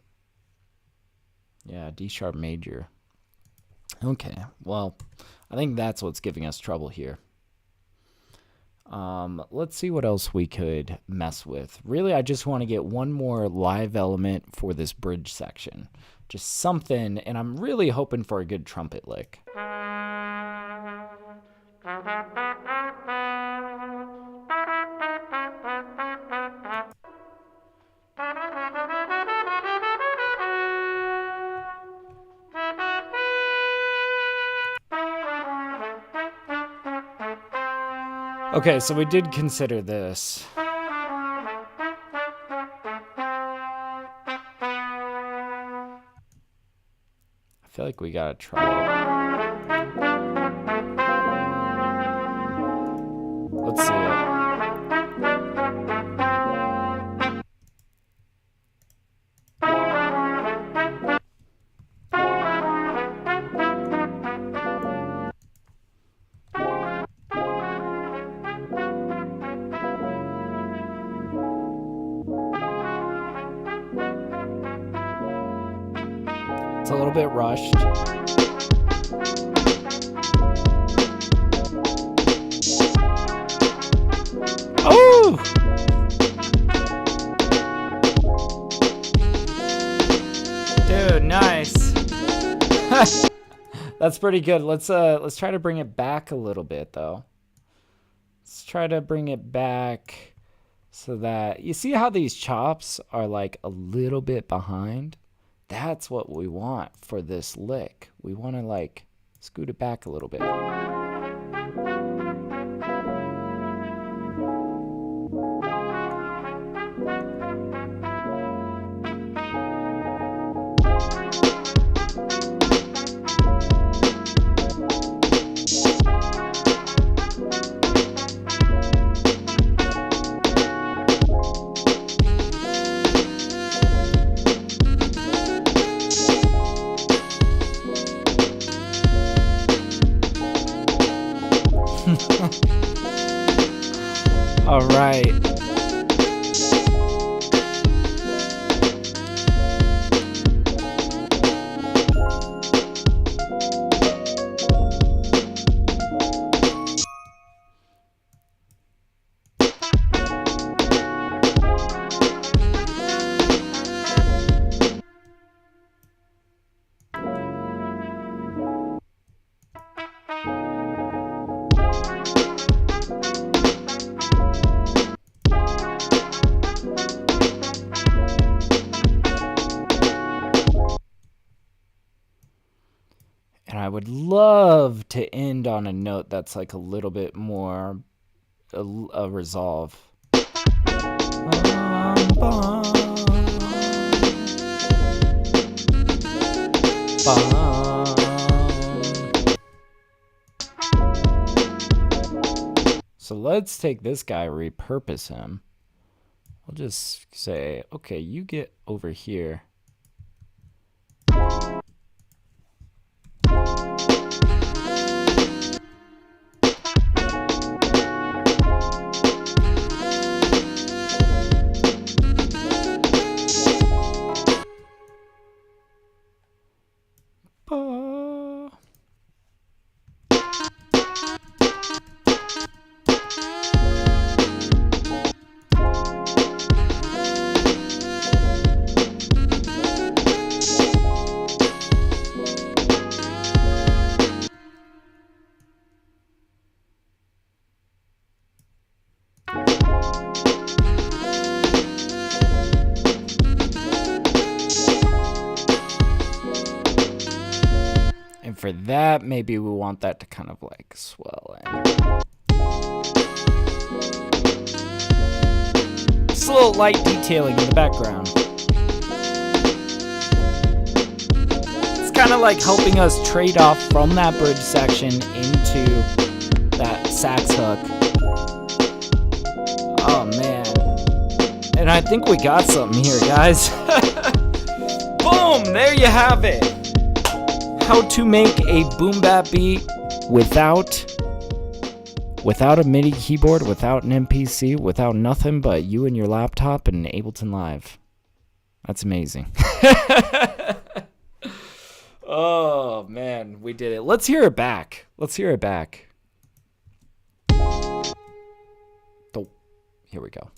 Yeah, D sharp major. Okay, well, I think that's what's giving us trouble here. Let's see what else we could mess with. Really, I just want to get one more live element for this bridge section. Just something, and I'm really hoping for a good trumpet lick. Okay, so we did consider this. I feel like we gotta try it. Let's see it. It's a little bit rushed. Oh! Dude, nice. That's pretty good. Let's try to bring it back a little bit though. Let's try to bring it back so that you see how these chops are like a little bit behind? That's what we want for this lick. We want to like scoot it back a little bit. All right. And I would love to end on a note that's like a little bit more a resolve. So let's take this guy, repurpose him. I'll just say, okay, you get over here. For that, maybe we want that to kind of like swell in. Just a little light detailing in the background. It's kind of like helping us trade off from that bridge section into that sax hook. Oh man. And I think we got something here, guys. Boom! There you have it. How to make a boom bap beat without a MIDI keyboard, without an MPC, without nothing but you and your laptop and Ableton Live. That's amazing. Oh man, we did it. Let's hear it back. Let's hear it back. Oh, here we go.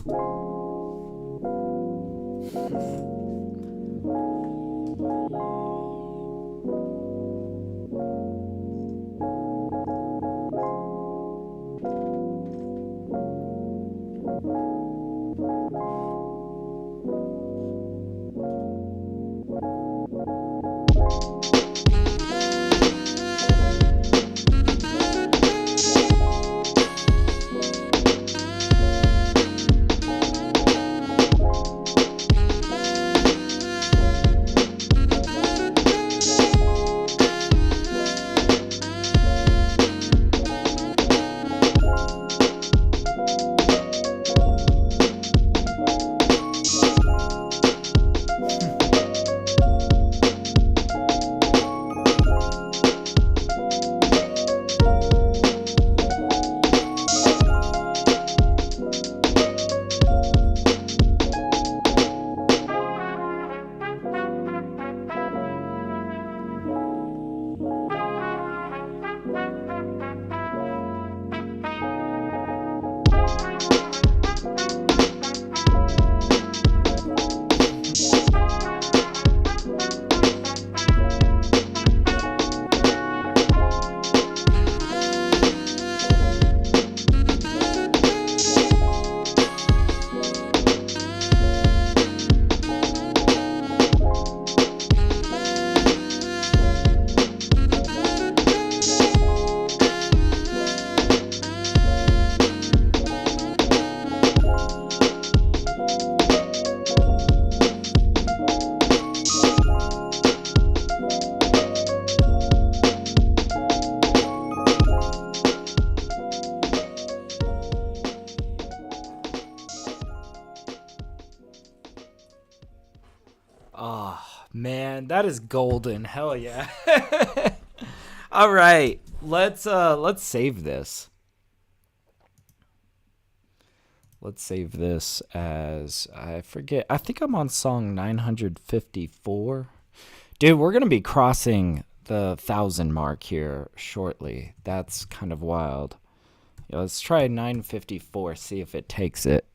Oh, man, that is golden. Hell yeah. All right. Let's save this. Let's save this as, I forget, I think I'm on song 954. Dude, we're going to be crossing the 1,000 mark here shortly. That's kind of wild. Yeah, let's try 954, see if it takes it.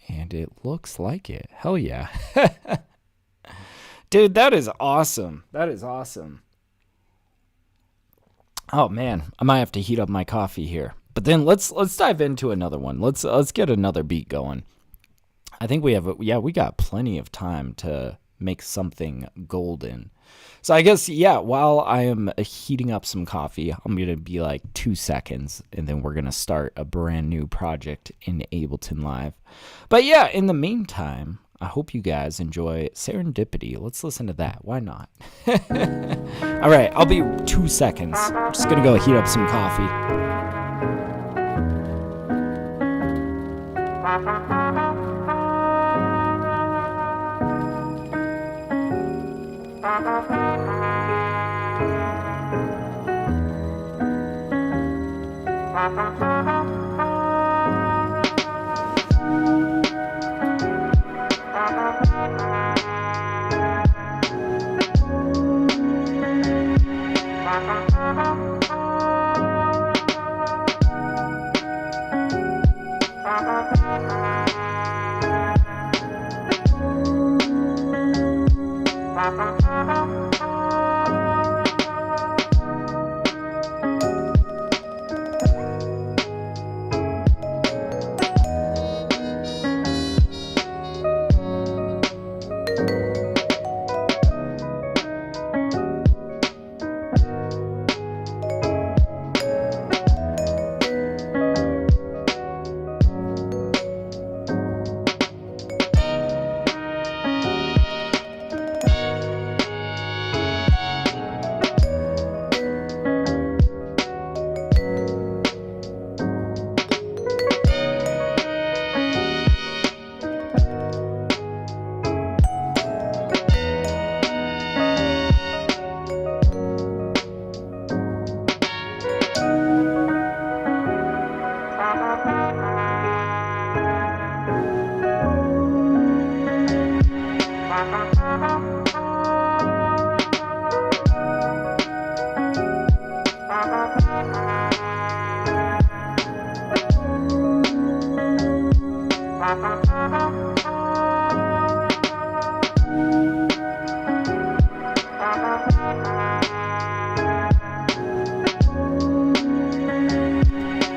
And it looks like it. Hell yeah. Dude, that is awesome. That is awesome. Oh man, I might have to heat up my coffee here. But then let's dive into another one. Let's get another beat going. I think we got plenty of time to make something golden. So I guess, yeah, while I am heating up some coffee, I'm going to be like 2 seconds, and then we're going to start a brand new project in Ableton Live. But yeah, in the meantime, I hope you guys enjoy Serendipity. Let's listen to that. Why not? All right, I'll be 2 seconds. I'm just going to go heat up some coffee.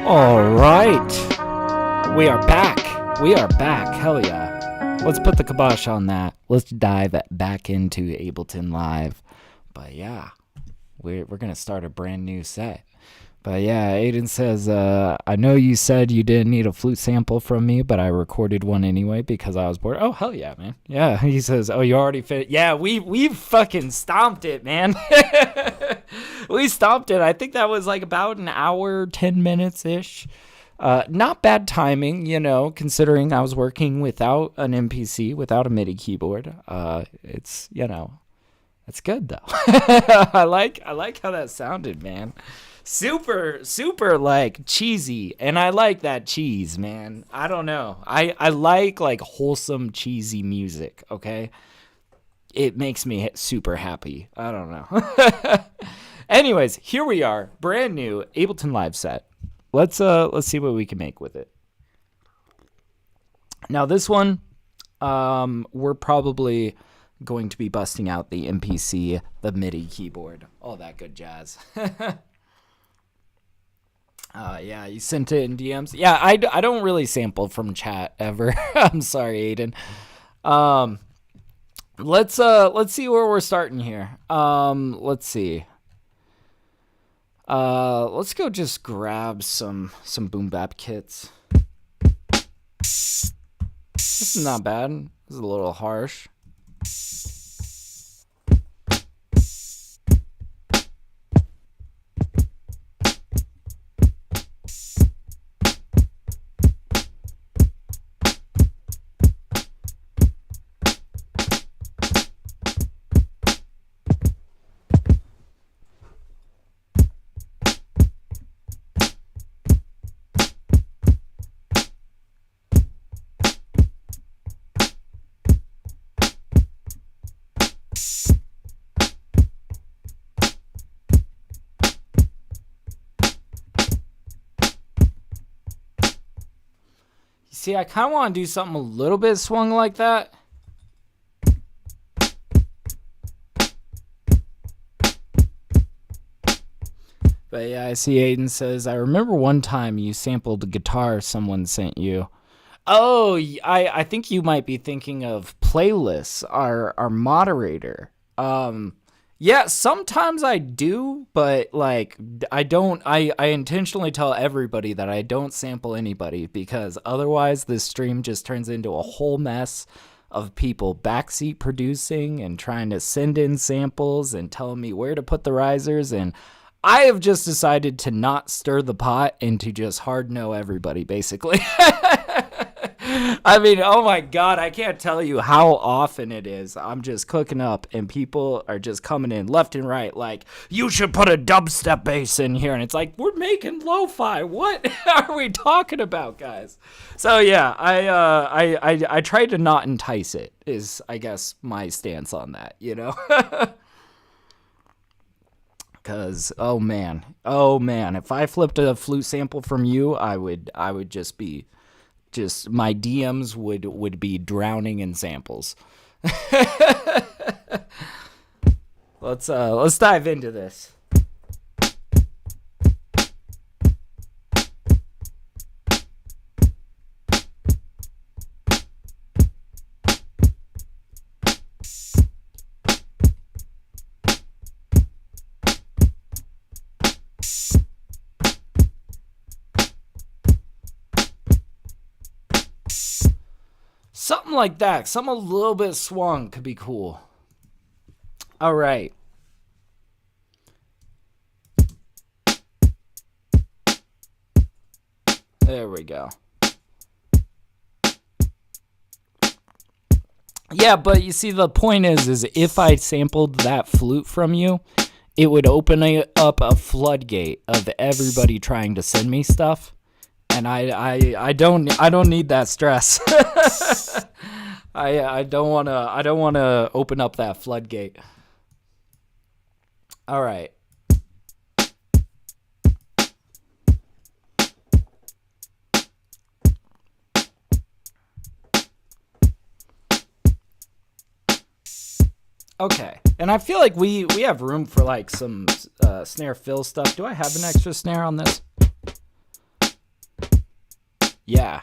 All right, we are back. We are back. Hell yeah. Let's put the kibosh on that. Let's dive back into Ableton Live. But yeah, we're going to start a brand new set. But yeah, Aiden says, I know you said you didn't need a flute sample from me, but I recorded one anyway because I was bored. Oh, hell yeah, man. Yeah, he says, oh, you already fit. Yeah, we fucking stomped it, man. We stomped it. I think that was like about an hour, 10 minutes-ish. Not bad timing, you know, considering I was working without an MPC, without a MIDI keyboard. It's, you know, it's good, though. I like how that sounded, man. Super like cheesy, and I like that cheese, man. I don't know. I like wholesome cheesy music, okay? It makes me super happy. I don't know. Anyways, here we are, brand new Ableton Live set. Let's see what we can make with it. Now this one, we're probably going to be busting out the MPC, the MIDI keyboard, all that good jazz. Yeah, you sent it in DMs. Yeah, I don't really sample from chat ever. I'm sorry, Aiden. Let's see where we're starting here. Let's see. Let's go just grab some boom bap kits. This is not bad. This is a little harsh. See, I kind of want to do something a little bit swung like that. But yeah, I see Aiden says, I remember one time you sampled a guitar someone sent you. Oh, I think you might be thinking of Playlists, our moderator. Yeah, sometimes I do, but like I don't. I intentionally tell everybody that I don't sample anybody, because otherwise this stream just turns into a whole mess of people backseat producing and trying to send in samples and telling me where to put the risers. And I have just decided to not stir the pot and to just hard no everybody, basically. I mean, oh my God, I can't tell you how often it is. I'm just cooking up and people are just coming in left and right like, you should put a dubstep bass in here. And it's like, we're making lo-fi. What are we talking about, guys? So yeah, I try to not entice it, is I guess my stance on that, you know? Because, oh man, if I flipped a flute sample from you, I would just be... Just my DMs would be drowning in samples. Let's dive into this. Something like that. Something a little bit swung could be cool. All right. There we go. Yeah, but you see, the point is if I sampled that flute from you, it would open up a floodgate of everybody trying to send me stuff. And I don't need that stress. I don't wanna open up that floodgate. All right. Okay, and I feel like we have room for like some snare fill stuff. Do I have an extra snare on this? Yeah.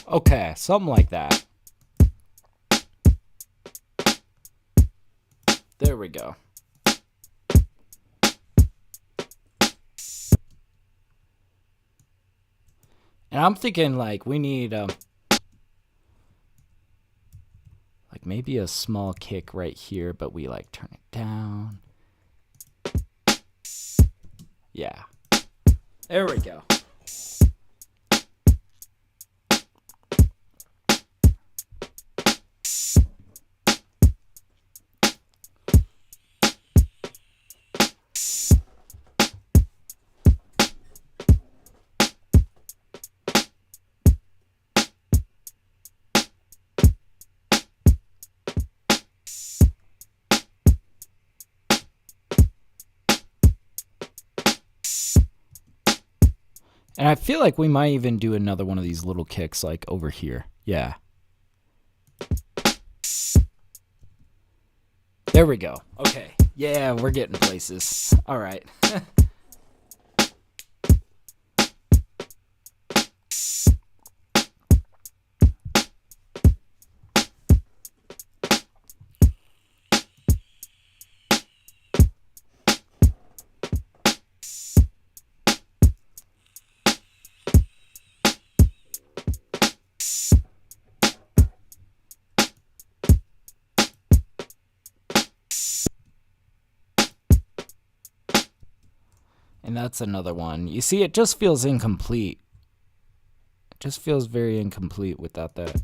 Okay, something like that. There we go. And I'm thinking like we need like maybe a small kick right here, but we like turn it down. Yeah. There we go. And I feel like we might even do another one of these little kicks like over here. Yeah. There we go. Okay. Yeah, we're getting places. All right. And that's another one. You see, it just feels incomplete. It just feels very incomplete without that.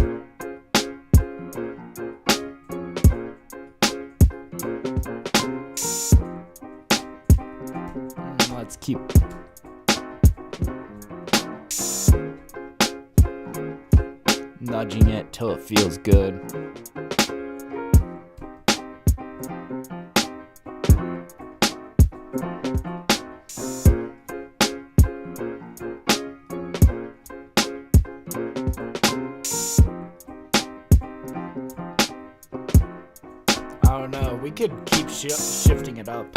just keep nudging it till it feels good. I don't know, we could keep shifting it up.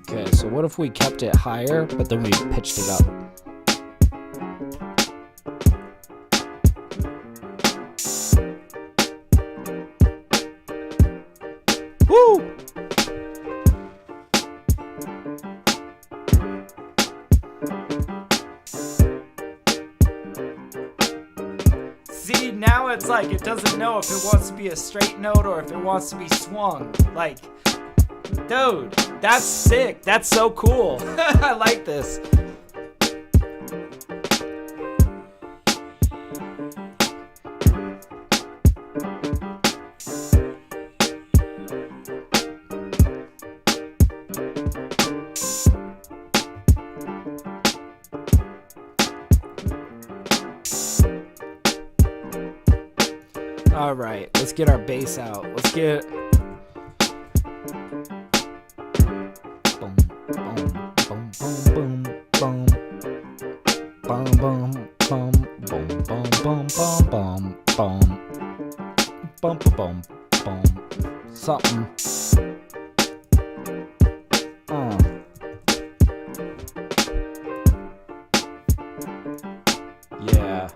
Okay, so what if we kept it higher, but then we pitched it up? Woo! See, now it's like it doesn't know if it wants to be a straight note or if it wants to be swung. Like, dude, that's sick. That's so cool. I like this. All right, let's get our bass out. Let's get boom, boom, boom, boom, boom, boom, boom, boom, boom, boom, boom, boom, boom, boom, boom, boom, something. Yeah.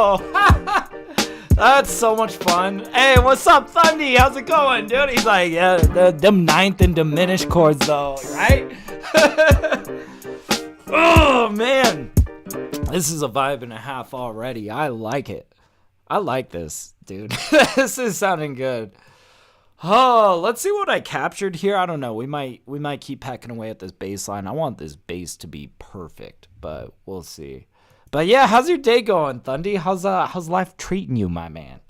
go. That's so much fun. Hey, what's up, Thundy? How's it going, dude? He's like, yeah, them ninth and diminished chords, though, right? Oh, man. This is a vibe and a half already. I like it. I like this, dude. This is sounding good. Oh, let's see what I captured here. I don't know. We might keep pecking away at this bass line. I want this bass to be perfect, but we'll see. But yeah, how's your day going, Thundy? How's life treating you, my man?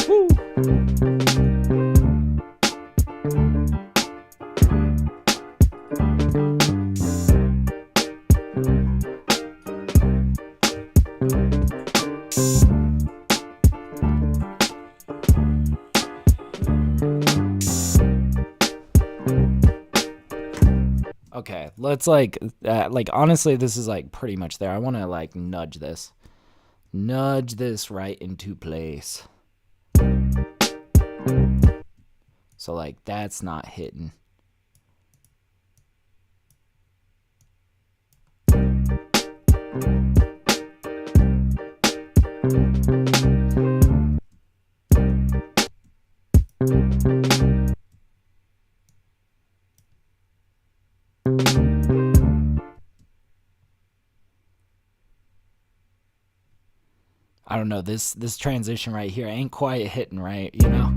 Woo. Okay, let's like honestly, this is like pretty much there. I want to like nudge this right into place. So like that's not hitting. I don't know, this transition right here ain't quite hitting right, you know?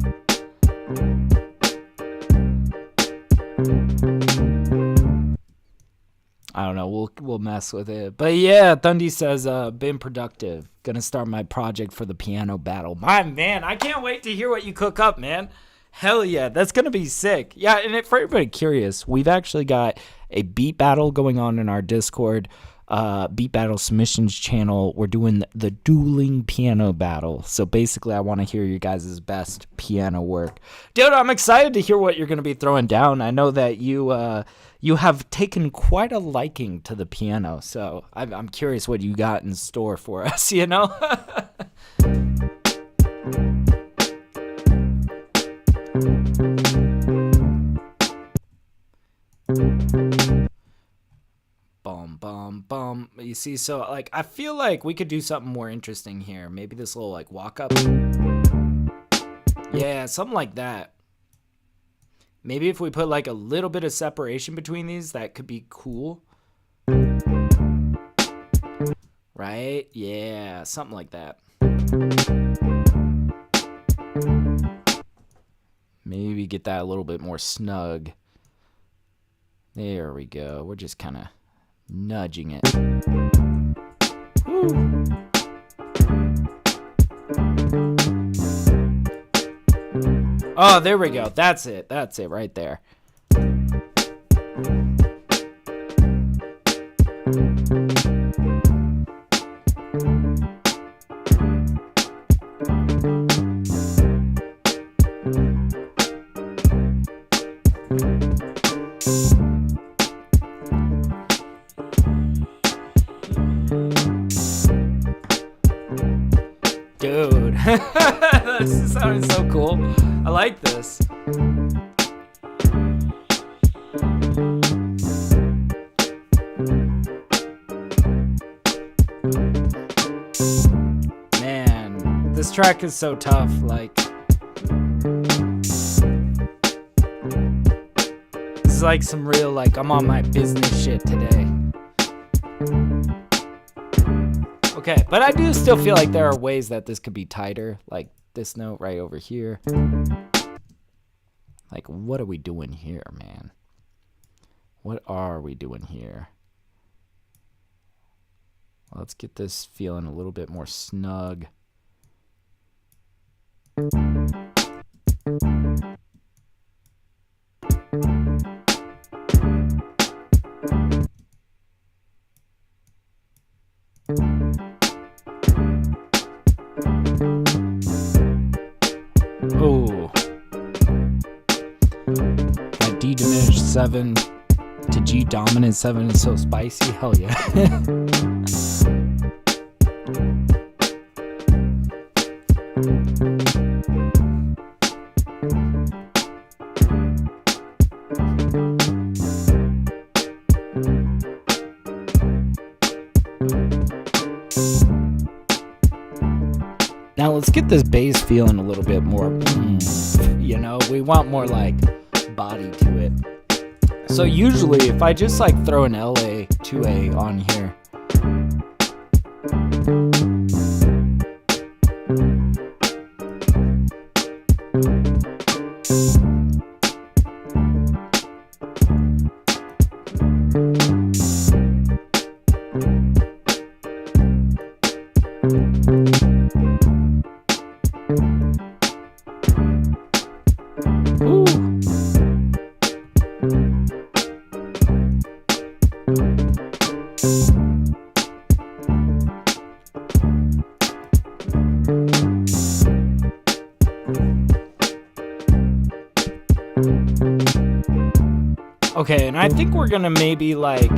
I don't know, we'll mess with it. But yeah, Thundy says, been productive. Gonna start my project for the piano battle. My man, I can't wait to hear what you cook up, man. Hell yeah, that's gonna be sick. Yeah, and for everybody curious, we've actually got a beat battle going on in our Discord. Beat battle submissions channel. We're doing the dueling piano battle. So basically I want to hear you guys' best piano work. Dude, I'm excited to hear what you're going to be throwing down. I know that you have taken quite a liking to the piano, so I'm curious what you got in store for us, you know? Bum. You see, so like I feel like we could do something more interesting here. Maybe this little like walk up. Yeah, something like that. Maybe if we put like a little bit of separation between these, that could be cool. Right? Yeah, something like that. Maybe get that a little bit more snug. There we go. We're just kind of nudging it. Woo. Oh, there we go. That's it right there. Dude, this is sounding so cool. I like this. Man, this track is so tough. Like, this is like some real, like, I'm on my business shit today. Okay, but I do still feel like there are ways that this could be tighter, like this note right over here. Like, what are we doing here, man? What are we doing here? Let's get this feeling a little bit more snug. Oh, that D diminished 7 to G dominant 7 is so spicy. Hell yeah. let's get this bass feeling a little bit more, you know, we want more like body to it. So usually if I just like throw an LA 2A on here, okay, and I think we're gonna maybe like,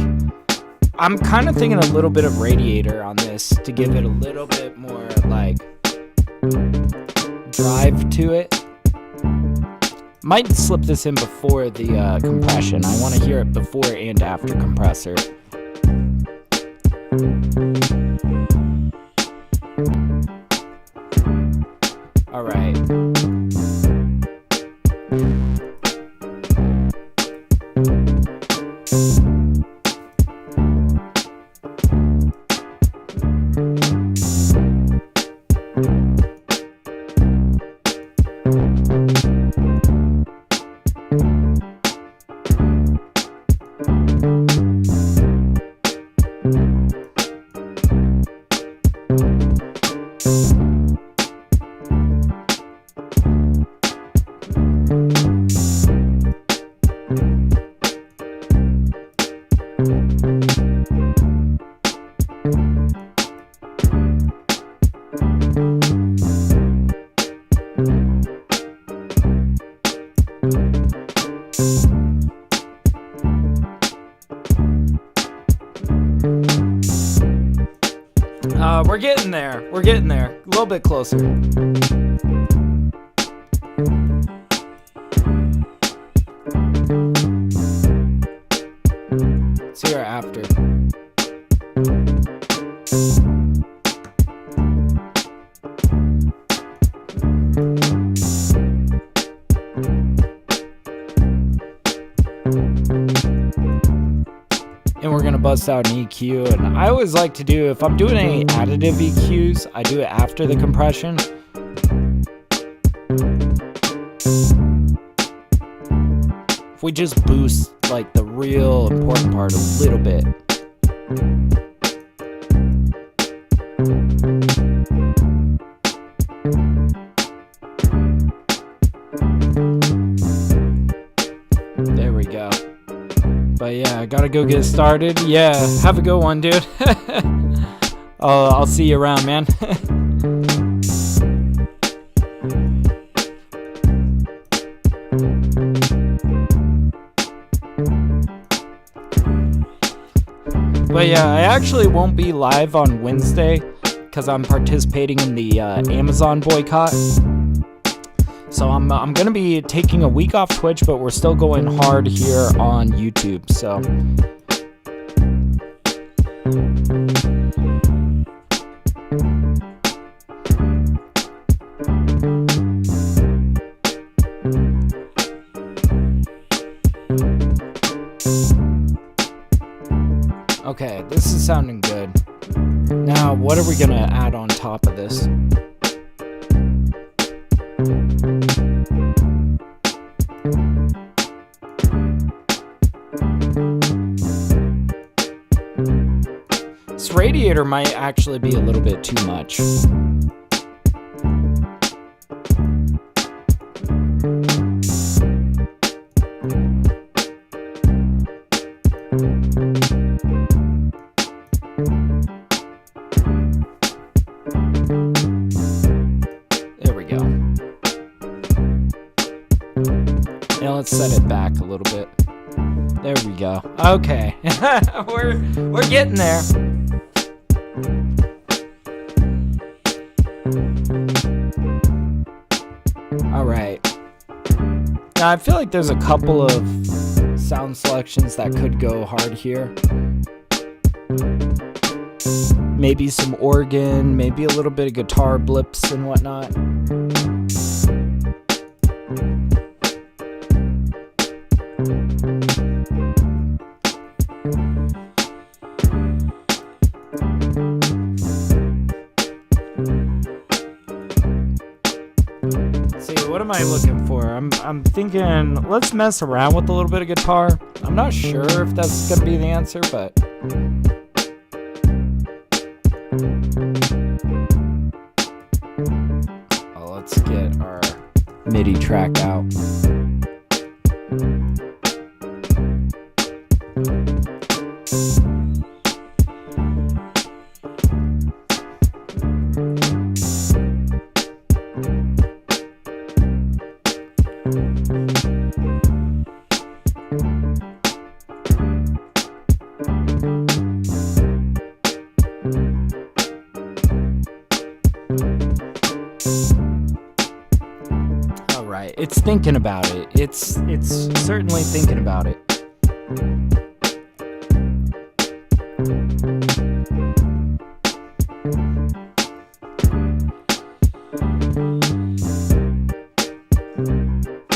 I'm kind of thinking a little bit of radiator on this to give it a little bit more like drive to it. Might slip this in before the compression. I want to hear it before and after compressor. All right. We're getting there. We're getting there. A little bit closer. Let's hear it after. And we're gonna bust out an EQ, and I always like to do, if I'm doing any additive EQs, I do it after the compression. If we just boost like the real important part a little bit. There we go. But yeah, I gotta go get started. Yeah, have a good one, dude. I'll see you around, man. But yeah, I actually won't be live on Wednesday because I'm participating in the Amazon boycott. So I'm gonna be taking a week off Twitch, but we're still going hard here on YouTube. So okay, this is sounding good. Now, what are we gonna add on top of this? This radiator might actually be a little bit too much. There we go. Now let's set it back a little bit. There we go. Okay. we're getting there. All right. Now I feel like there's a couple of sound selections that could go hard here. maybe some organ, maybe a little bit of guitar blips and whatnot. What am I looking for? I'm thinking, let's mess around with a little bit of guitar. I'm not sure if that's gonna be the answer, but let's get our MIDI track out. It's thinking about it. It's certainly thinking about it.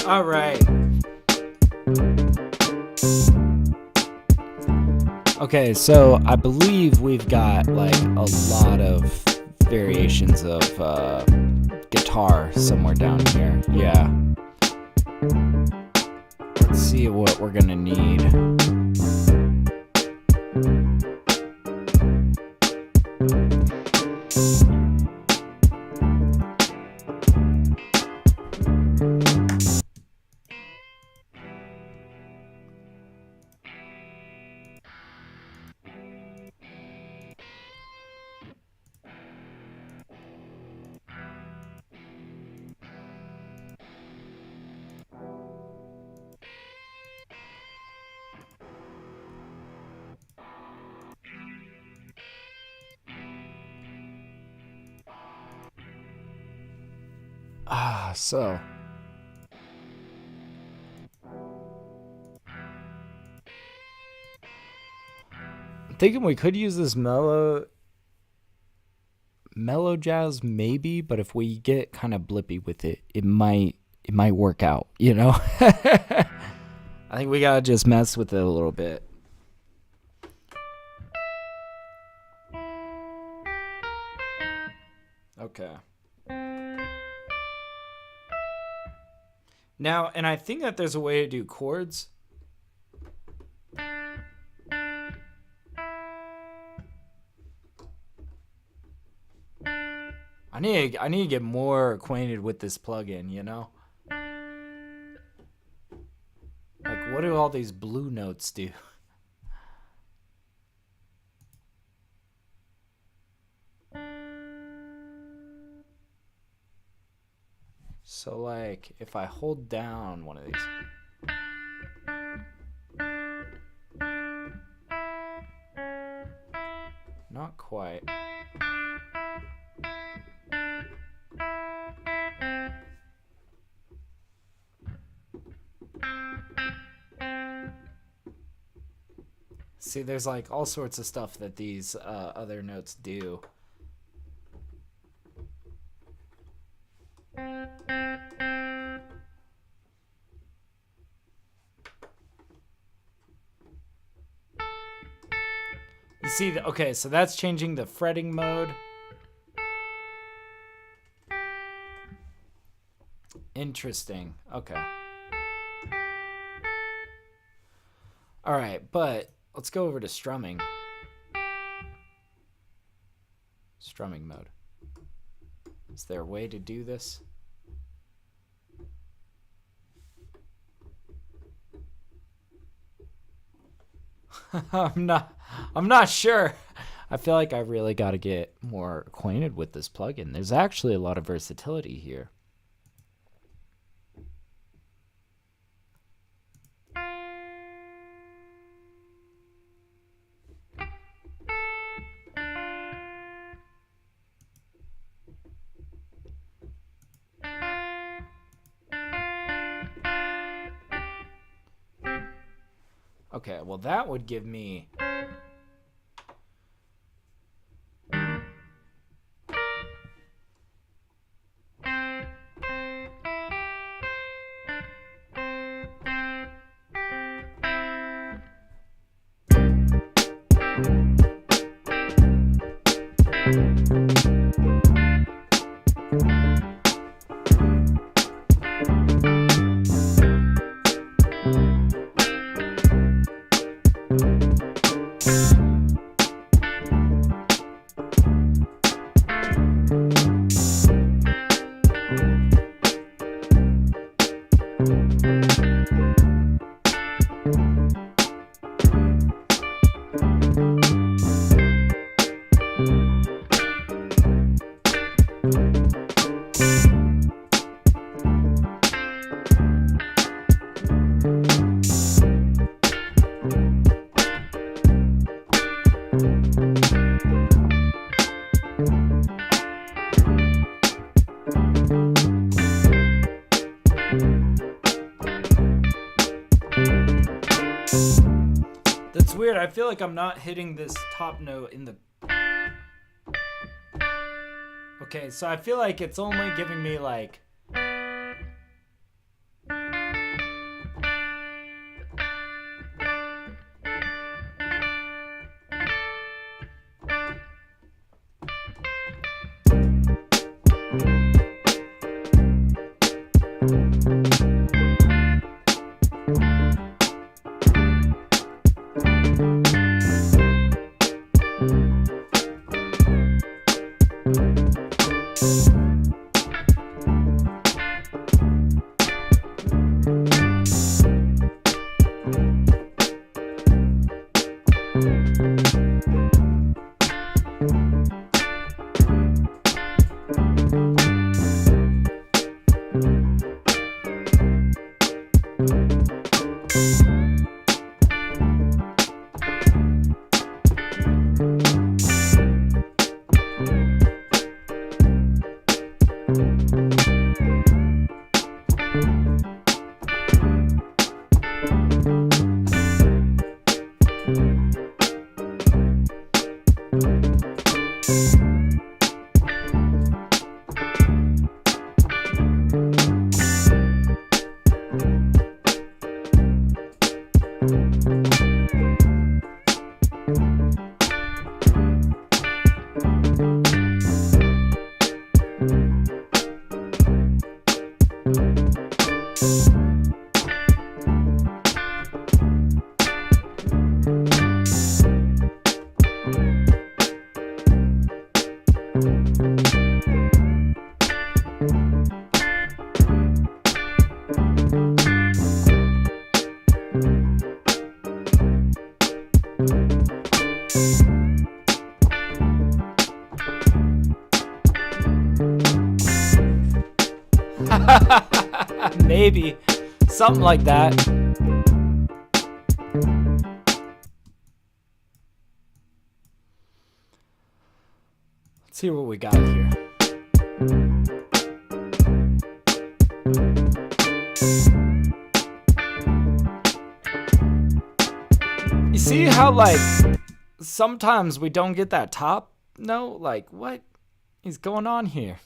All right. Okay, so I believe we've got like a lot of variations of guitar somewhere down here. Yeah. Let's see what we're gonna need. So I'm thinking we could use this mellow jazz maybe, but if we get kind of blippy with it, it might work out, you know? I think we gotta just mess with it a little bit. Okay. Now, and I think that there's a way to do chords. I need to get more acquainted with this plugin, you know? Like, what do all these blue notes do? So, like, if I hold down one of these. Not quite. See, there's like all sorts of stuff that these other notes do. You see, okay, so that's changing the fretting mode. Interesting. Okay. All right, but let's go over to strumming. Strumming mode. Is there a way to do this? I'm not sure. I feel like I really got to get more acquainted with this plugin. There's actually a lot of versatility here. Okay, well that would give me... That's weird. I feel like I'm not hitting this top note in the... Okay, so I feel like it's only giving me like... Maybe. Something like that. Let's see what we got here. You see how, like, sometimes we don't get that top note? Like, what is going on here?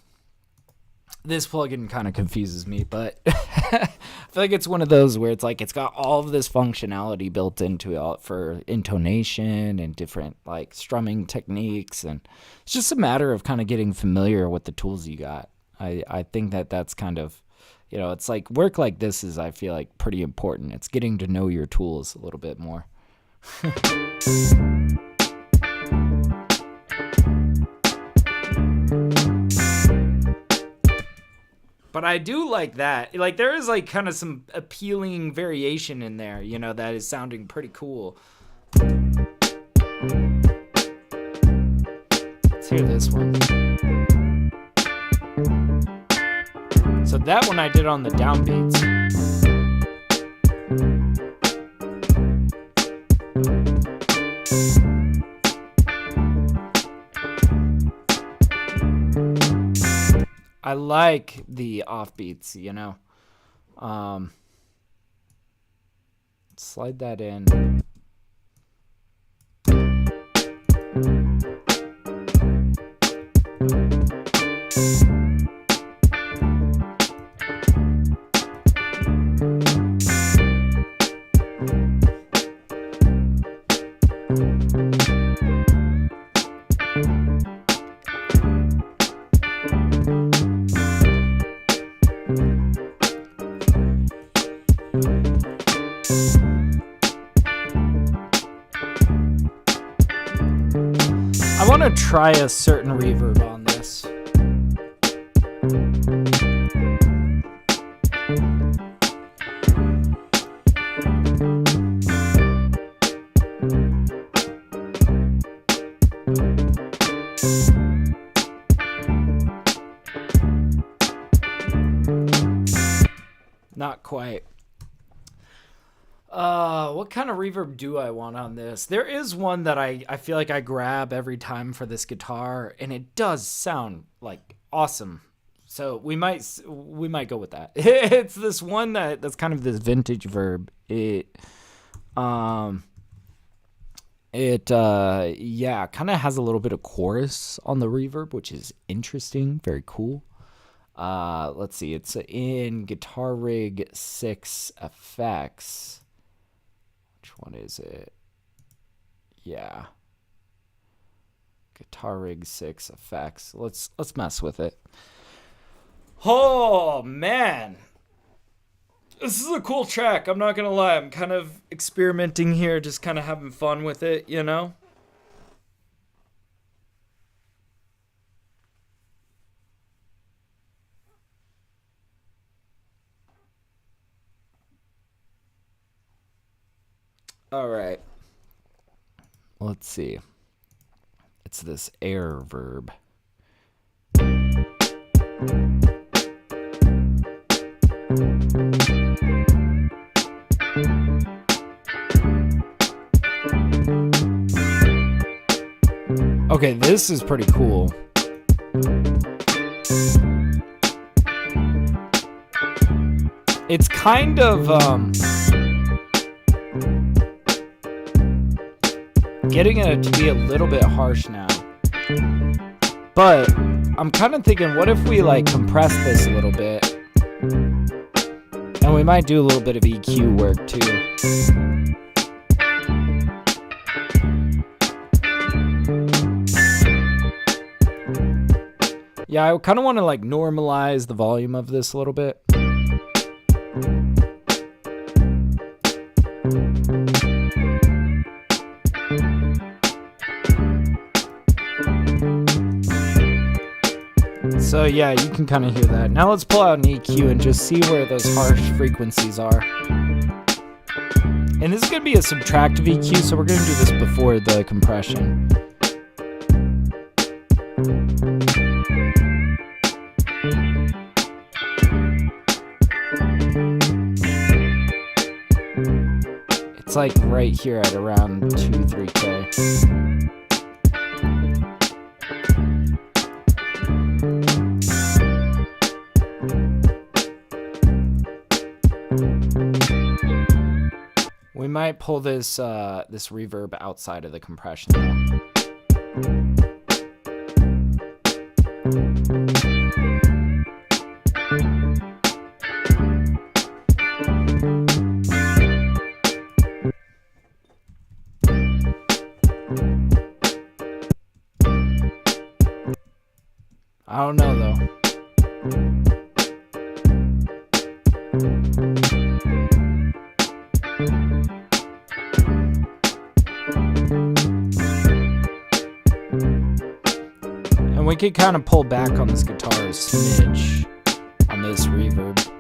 This plugin kind of confuses me, but I feel like it's one of those where it's like it's got all of this functionality built into it for intonation and different like strumming techniques, and it's just a matter of kind of getting familiar with the tools you got. I think that that's kind of, you know, it's like work like this is, I feel like, pretty important. It's getting to know your tools a little bit more. But I do like that. Like, there is, like, kind of some appealing variation in there, you know, that is sounding pretty cool. Let's hear this one. So that one I did on the downbeats. I like the offbeats, you know. Slide that in. try a certain reverb on this. Not quite. What kind of reverb do I want on this? There is one that I feel like I grab every time for this guitar, and it does sound like awesome. So we might go with that. It's this one that's kind of this vintage verb. It kind of has a little bit of chorus on the reverb, which is interesting, very cool. Let's see, it's in Guitar Rig 6 Effects. Which one is it? Yeah. Guitar Rig 6 Effects. Let's mess with it. Oh, man. This is a cool track. I'm not going to lie. I'm kind of experimenting here, just kind of having fun with it, you know? All right. Let's see. It's this air verb. Okay, this is pretty cool. It's kind of getting it to be a little bit harsh now. But I'm kind of thinking, what if we like compress this a little bit? And we might do a little bit of EQ work too. Yeah, I kind of want to like normalize the volume of this a little bit. So yeah, you can kind of hear that. Now let's pull out an EQ and just see where those harsh frequencies are. And this is going to be a subtractive EQ, so we're going to do this before the compression. It's like right here at around 2-3K. We might pull this this reverb outside of the compression now. I don't know though. And we could kind of pull back on this guitar a smidge on this reverb.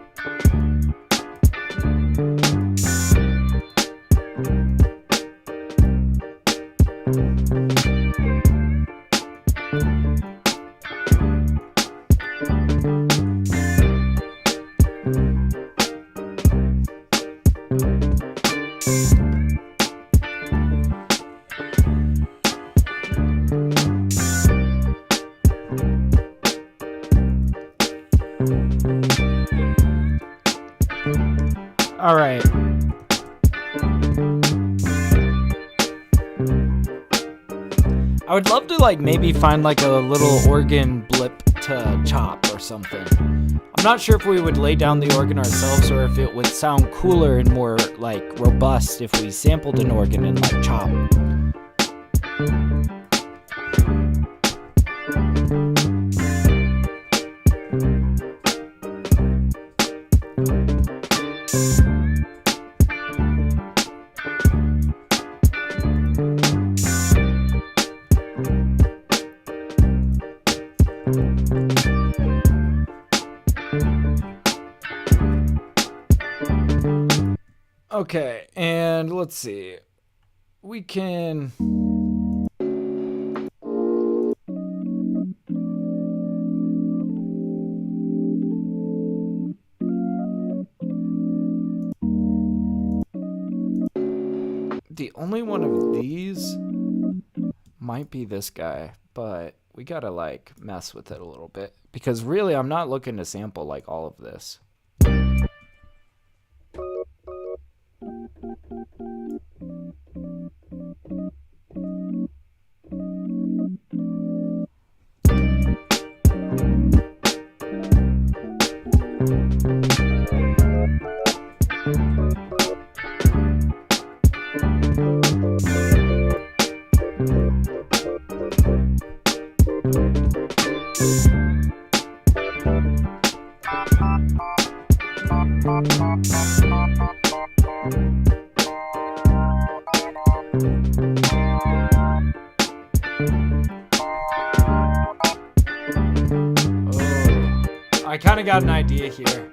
All right. I would love to like maybe find like a little organ blip to chop or something. I'm not sure if we would lay down the organ ourselves or if it would sound cooler and more like robust if we sampled an organ and like chop. Okay, and let's see. We can... The only one of these might be this guy, but we gotta like mess with it a little bit because really I'm not looking to sample like all of this. I kind of got an idea here.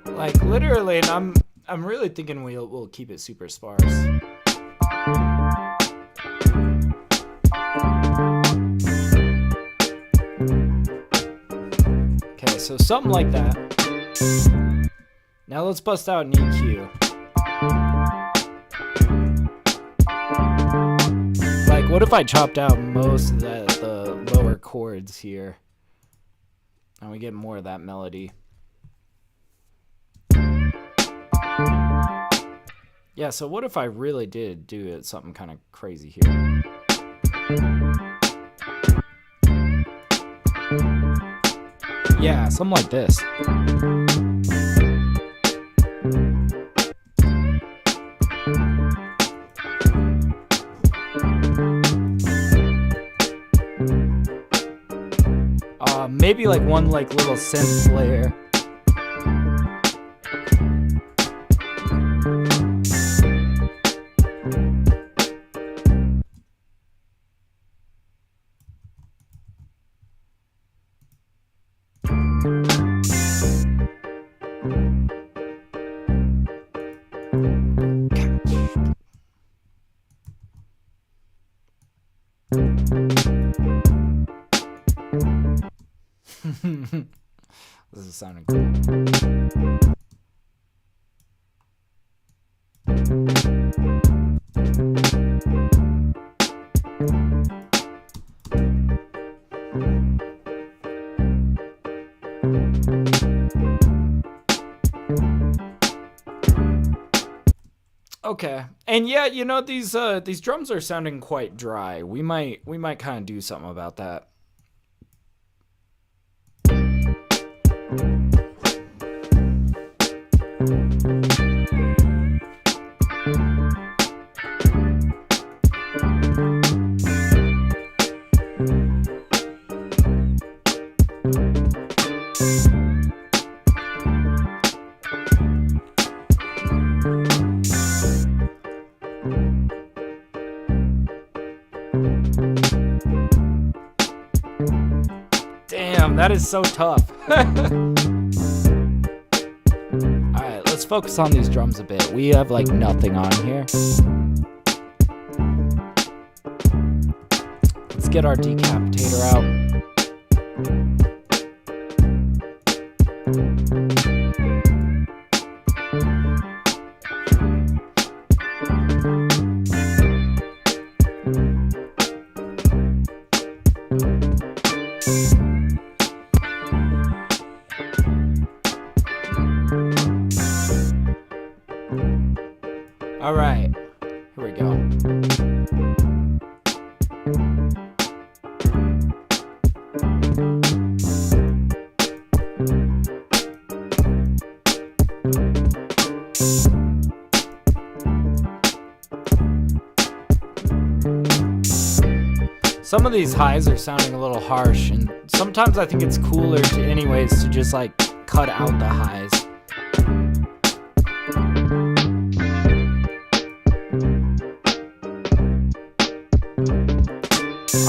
Like literally, and I'm really thinking we'll keep it super sparse. Okay, so something like that. Now let's bust out an EQ. Like, what if I chopped out most of the lower chords here, and we get more of that melody? Yeah, so what if I really did do it something kind of crazy here? Yeah, something like this. Maybe like one like little synth layer. This is sounding cool. Okay, and yeah, you know, these drums are sounding quite dry. We might kind of do something about that. Damn, that is so tough. Alright, let's focus on these drums a bit. We have like nothing on here. Let's get our decapitator out. Some of these highs are sounding a little harsh, and sometimes I think it's cooler to anyways to just like cut out the highs.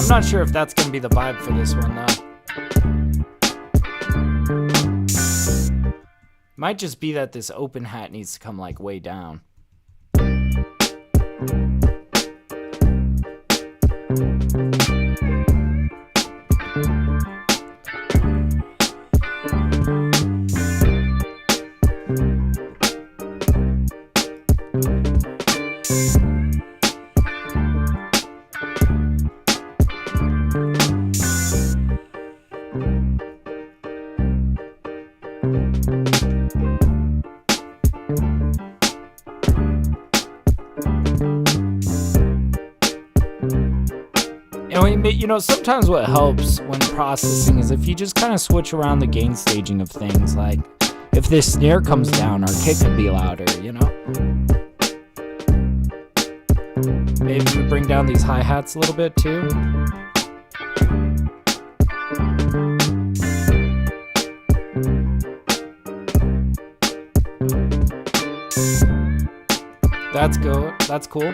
I'm not sure if that's gonna be the vibe for this one though. Might just be that this open hat needs to come like way down. You know, sometimes what helps when processing is if you just kind of switch around the gain staging of things. Like, if this snare comes down, our kick could be louder, you know? Maybe we bring down these hi-hats a little bit too. That's good. That's cool.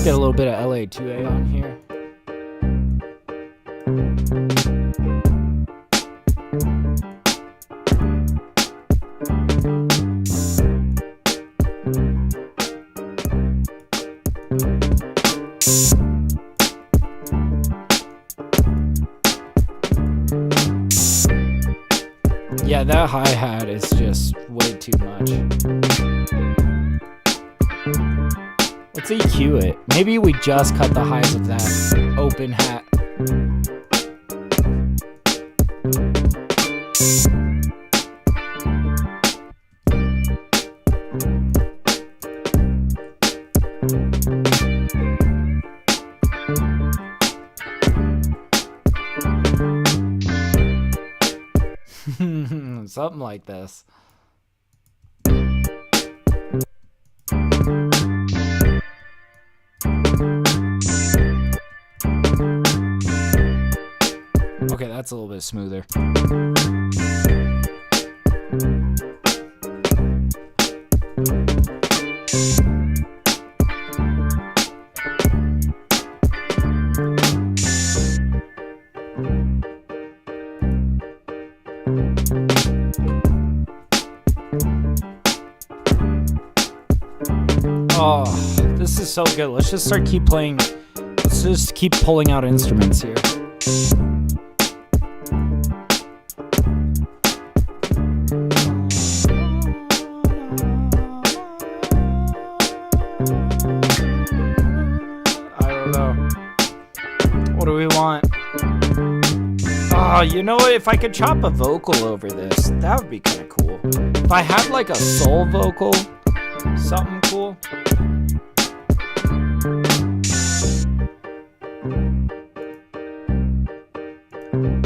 Get a little bit of LA2A on here. Yeah, that hi-hat is just way too much. Let's EQ it. Maybe we just cut the highs of that open hat. Something like this. Okay, that's a little bit smoother. Oh, this is so good. Let's just start keep playing. Let's just keep pulling out instruments here. What do we want? Oh, you know what? If I could chop a vocal over this, that would be kind of cool. If I had like a soul vocal, something cool.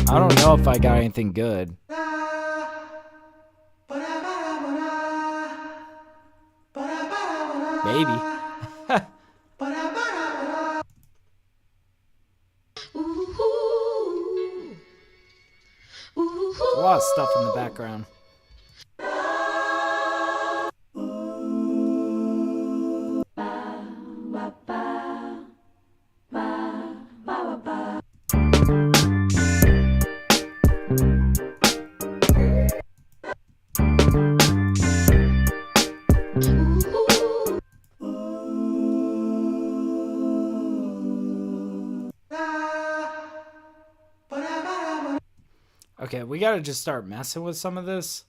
I don't know if I got anything good. Maybe. There's a lot of stuff in the background. Okay, we gotta just start messing with some of this.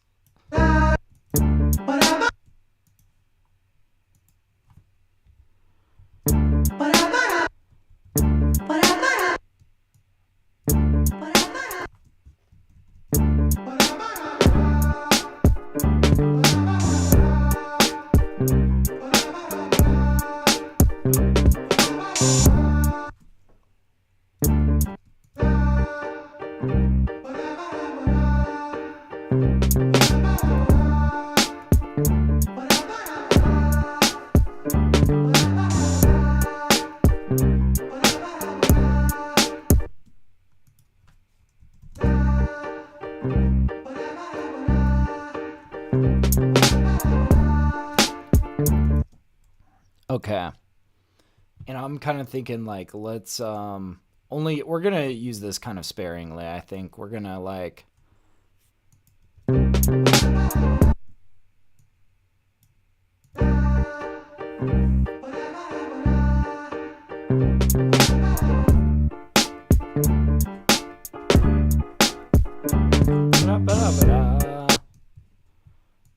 And I'm kind of thinking like, let's only we're gonna use this kind of sparingly. I think we're gonna like.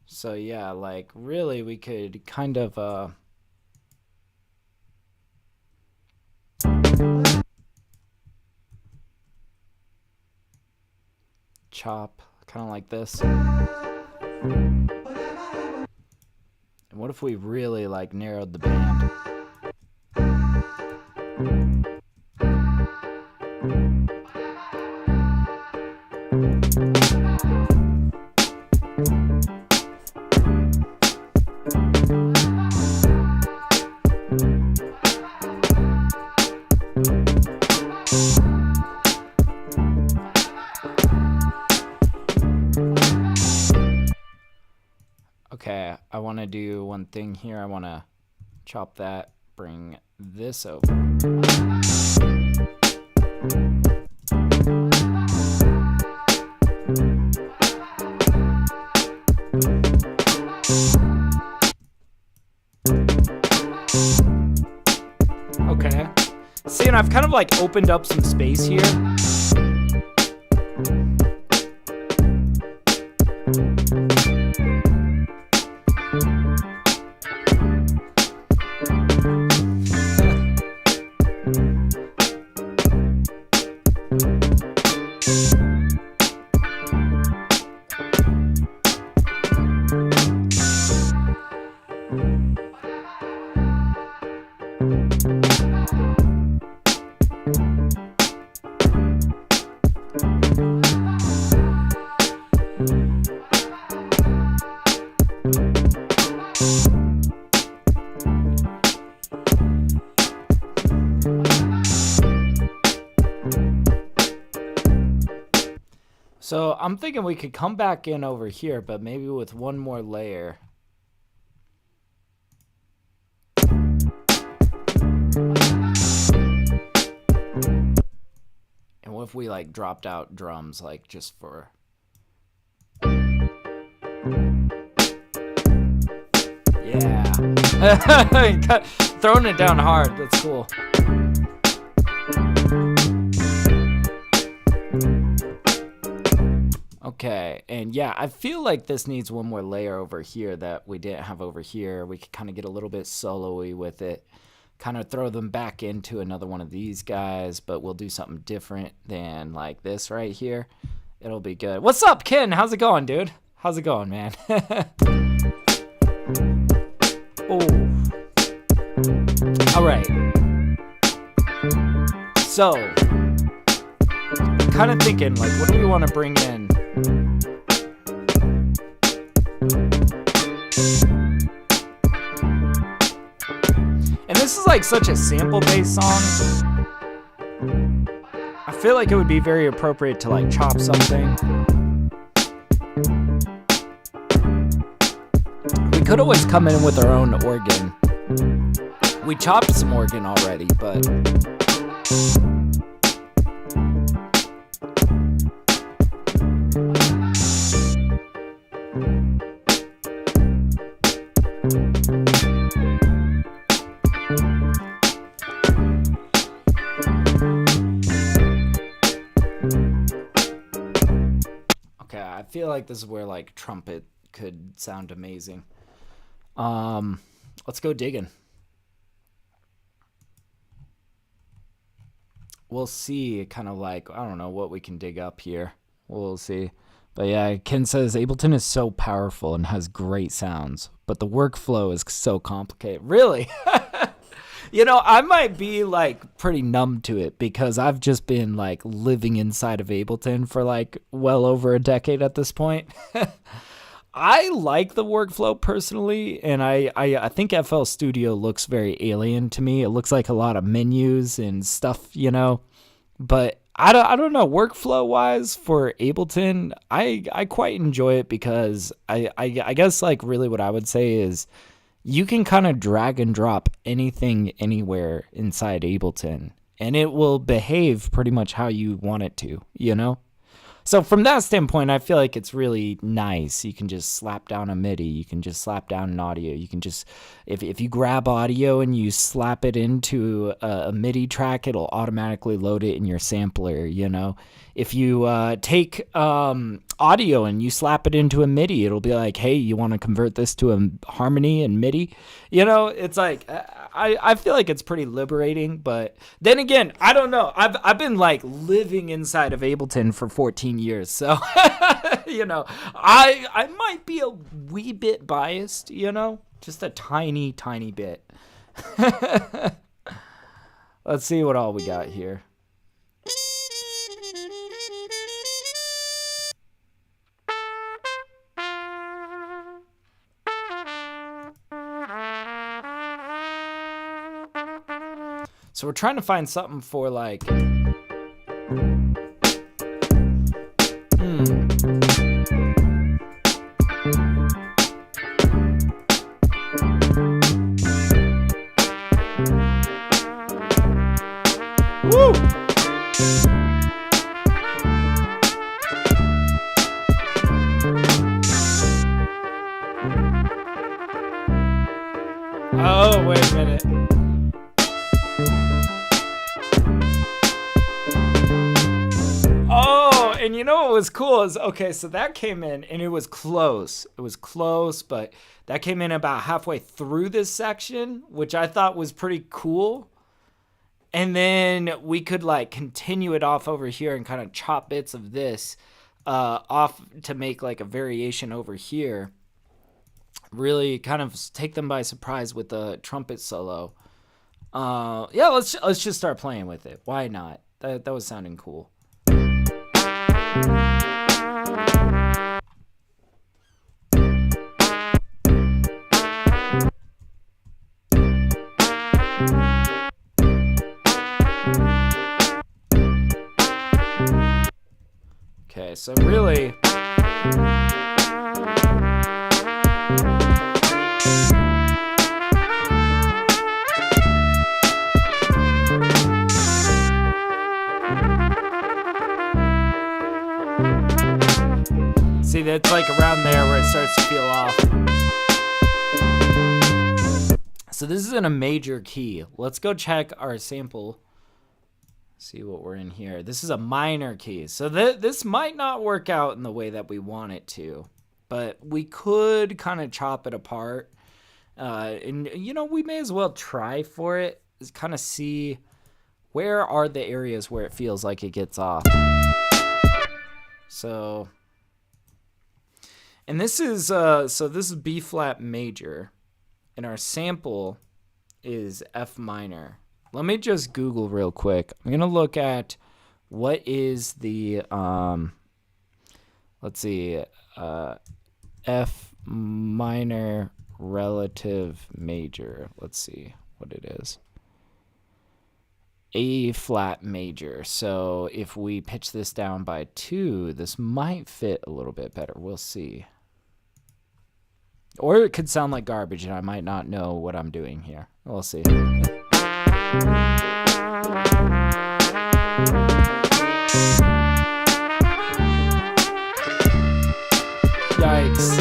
So yeah, like really we could kind of chop kind of like this. And what if we really like narrowed the band? Okay, I want to do one thing here. I want to chop that, bring this over. Okay. See, and I've kind of like opened up some space here. So I'm thinking we could come back in over here, but maybe with one more layer. And what if we like dropped out drums, like just for... Yeah. Throwing it down hard, that's cool. Okay, and yeah, I feel like this needs one more layer over here that we didn't have over here. We could kind of get a little bit solo-y with it, kind of throw them back into another one of these guys, but we'll do something different than like this right here. It'll be good. What's up, Ken? How's it going, dude? How's it going, man? Oh. All right. So, kind of thinking, like, what do we want to bring in? And this is like such a sample-based song. I feel like it would be very appropriate to like chop something. We could always come in with our own organ. We chopped some organ already, but... I feel like this is where like trumpet could sound amazing. Let's go digging. We'll see kind of like, I don't know what we can dig up here. We'll see. But yeah, Ken says Ableton is so powerful and has great sounds, but the workflow is so complicated. Really? You know, I might be like pretty numb to it because I've just been like living inside of Ableton for like well over a decade at this point. I like the workflow personally, and I think FL Studio looks very alien to me. It looks like a lot of menus and stuff, you know. But I don't know, workflow wise for Ableton, I quite enjoy it because I guess like really what I would say is you can kind of drag and drop anything anywhere inside Ableton, and it will behave pretty much how you want it to, you know? So from that standpoint, I feel like it's really nice. You can just slap down a MIDI. You can just slap down an audio. You can just, if you grab audio and you slap it into a MIDI track, it'll automatically load it in your sampler, you know? If you take audio and you slap it into a MIDI, it'll be like, hey, you want to convert this to a harmony and MIDI? You know, it's like, I feel like it's pretty liberating, but then again, I don't know. I've been like living inside of Ableton for 14 years, so you know, I might be a wee bit biased, you know, just a tiny bit. Let's see what all we got here. So we're trying to find something for like, Woo! Oh, wait a minute. Oh, and you know what was cool is, okay, so that came in and it was close. It was close, but that came in about halfway through this section, which I thought was pretty cool. And then we could like continue it off over here and kind of chop bits of this off to make like a variation over here. Really kind of take them by surprise with the trumpet solo. Yeah, let's just start playing with it. Why not? That was sounding cool. Okay, so really, see, that's like around there where it starts to feel off. So this is in a major key. Let's go check our sample. See what we're in here. This is a minor key. So this might not work out in the way that we want it to, but we could kind of chop it apart. And, you know, we may as well try for it. Is kind of see where are the areas where it feels like it gets off. So, and this is, so this is B flat major, and our sample is F minor. Let me just Google real quick. I'm going to look at what is the, let's see, F minor relative major. Let's see what it is. A flat major. So if we pitch this down by 2, this might fit a little bit better. We'll see. Or it could sound like garbage and I might not know what I'm doing here. We'll see. Yikes.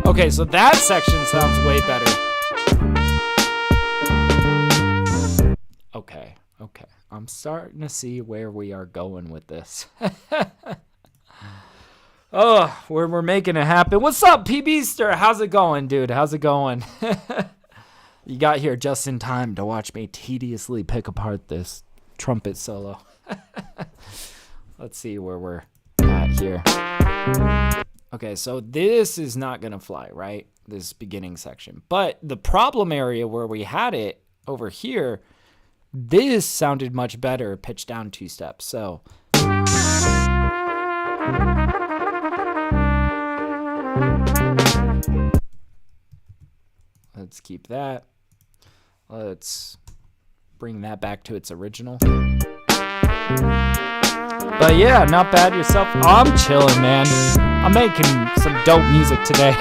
Okay, so that section sounds way better. Okay. I'm starting to see where we are going with this. Oh, we're making it happen. What's up, PBster? How's it going, dude? How's it going? You got here just in time to watch me tediously pick apart this trumpet solo. Let's see where we're at here. Okay, so this is not going to fly, right? This beginning section. But the problem area where we had it over here, this sounded much better pitched down 2 steps. So let's keep that. Let's bring that back to its original. But yeah, not bad yourself. Oh, I'm chilling, man. I'm making some dope music today.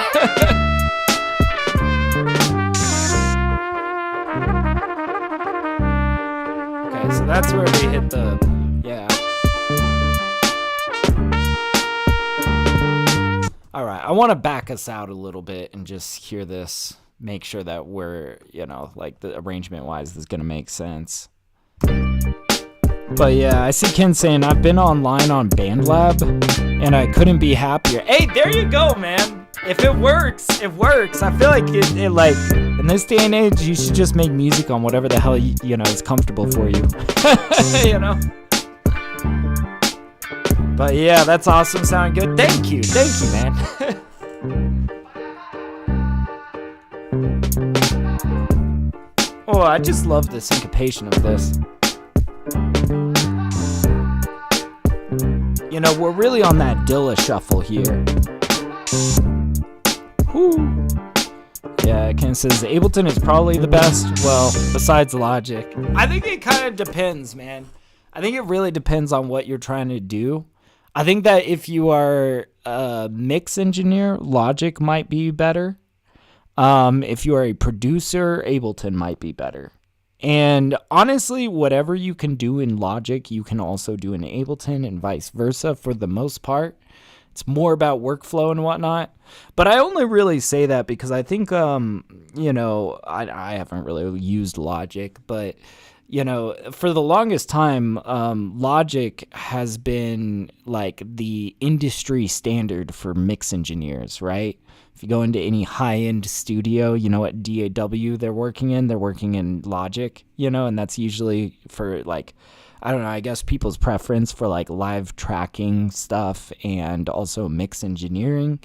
Okay, so that's where we hit the, yeah. All right, I want to back us out a little bit and just hear this. Make sure that we're, you know, like the arrangement wise, this is going to make sense. But yeah, I see Ken saying, I've been online on BandLab and I couldn't be happier. Hey, there you go, man. If it works, it works. I feel like it like, in this day and age, you should just make music on whatever the hell, you know, is comfortable for you. You know? But yeah, that's awesome. Sound good. Thank you, man. Oh, I just love the syncopation of this. You know, we're really on that Dilla shuffle here. Whew. Yeah, Ken says Ableton is probably the best. Well, besides Logic. I think it kind of depends, man. I think it really depends on what you're trying to do. I think that if you are a mix engineer, Logic might be better. If you are a producer, Ableton might be better. And honestly, whatever you can do in Logic, you can also do in Ableton and vice versa for the most part. It's more about workflow and whatnot. But I only really say that because I think, you know, I haven't really used Logic, but, you know, for the longest time, Logic has been like the industry standard for mix engineers, right? If you go into any high-end studio, you know what DAW they're working in Logic, you know, and that's usually for like, I don't know, I guess people's preference for like live tracking stuff and also mix engineering.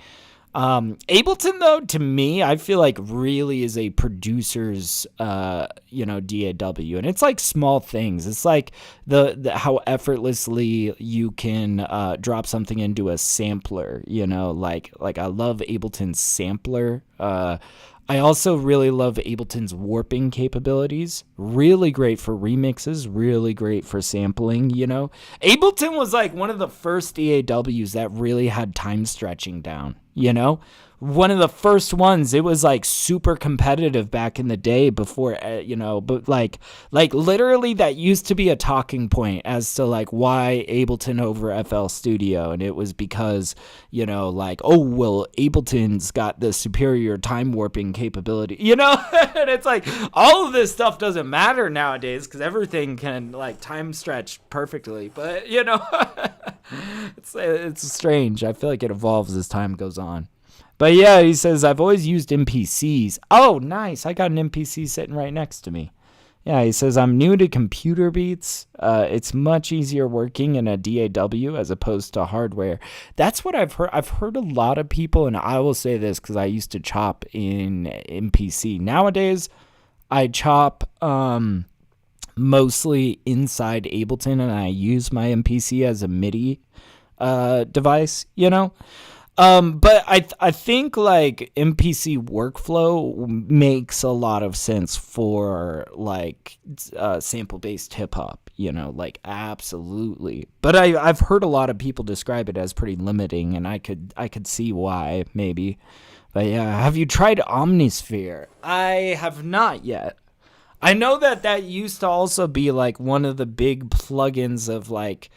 Ableton, though, to me, I feel like really is a producer's, you know, DAW, and it's like small things. It's like the how effortlessly you can drop something into a sampler. You know, like I love Ableton's sampler. I also really love Ableton's warping capabilities. Really great for remixes, really great for sampling, you know. Ableton was like one of the first DAWs that really had time stretching down, you know. One of the first ones. It was like super competitive back in the day before, you know, but like literally that used to be a talking point as to like why Ableton over FL Studio. And it was because, you know, like, oh, well, Ableton's got the superior time warping capability, you know. And it's like all of this stuff doesn't matter nowadays because everything can like time stretch perfectly. But, you know, it's strange. I feel like it evolves as time goes on. But yeah, he says, I've always used MPCs. Oh, nice. I got an MPC sitting right next to me. Yeah, he says, I'm new to computer beats. It's much easier working in a DAW as opposed to hardware. That's what I've heard. I've heard a lot of people, and I will say this because I used to chop in MPC. Nowadays, I chop mostly inside Ableton, and I use my MPC as a MIDI device, you know? But I think like MPC workflow makes a lot of sense for like sample-based hip-hop, you know, like absolutely. But I've heard a lot of people describe it as pretty limiting, and I could see why maybe. But yeah, have you tried Omnisphere? I have not yet. I know that used to also be like one of the big plugins of like,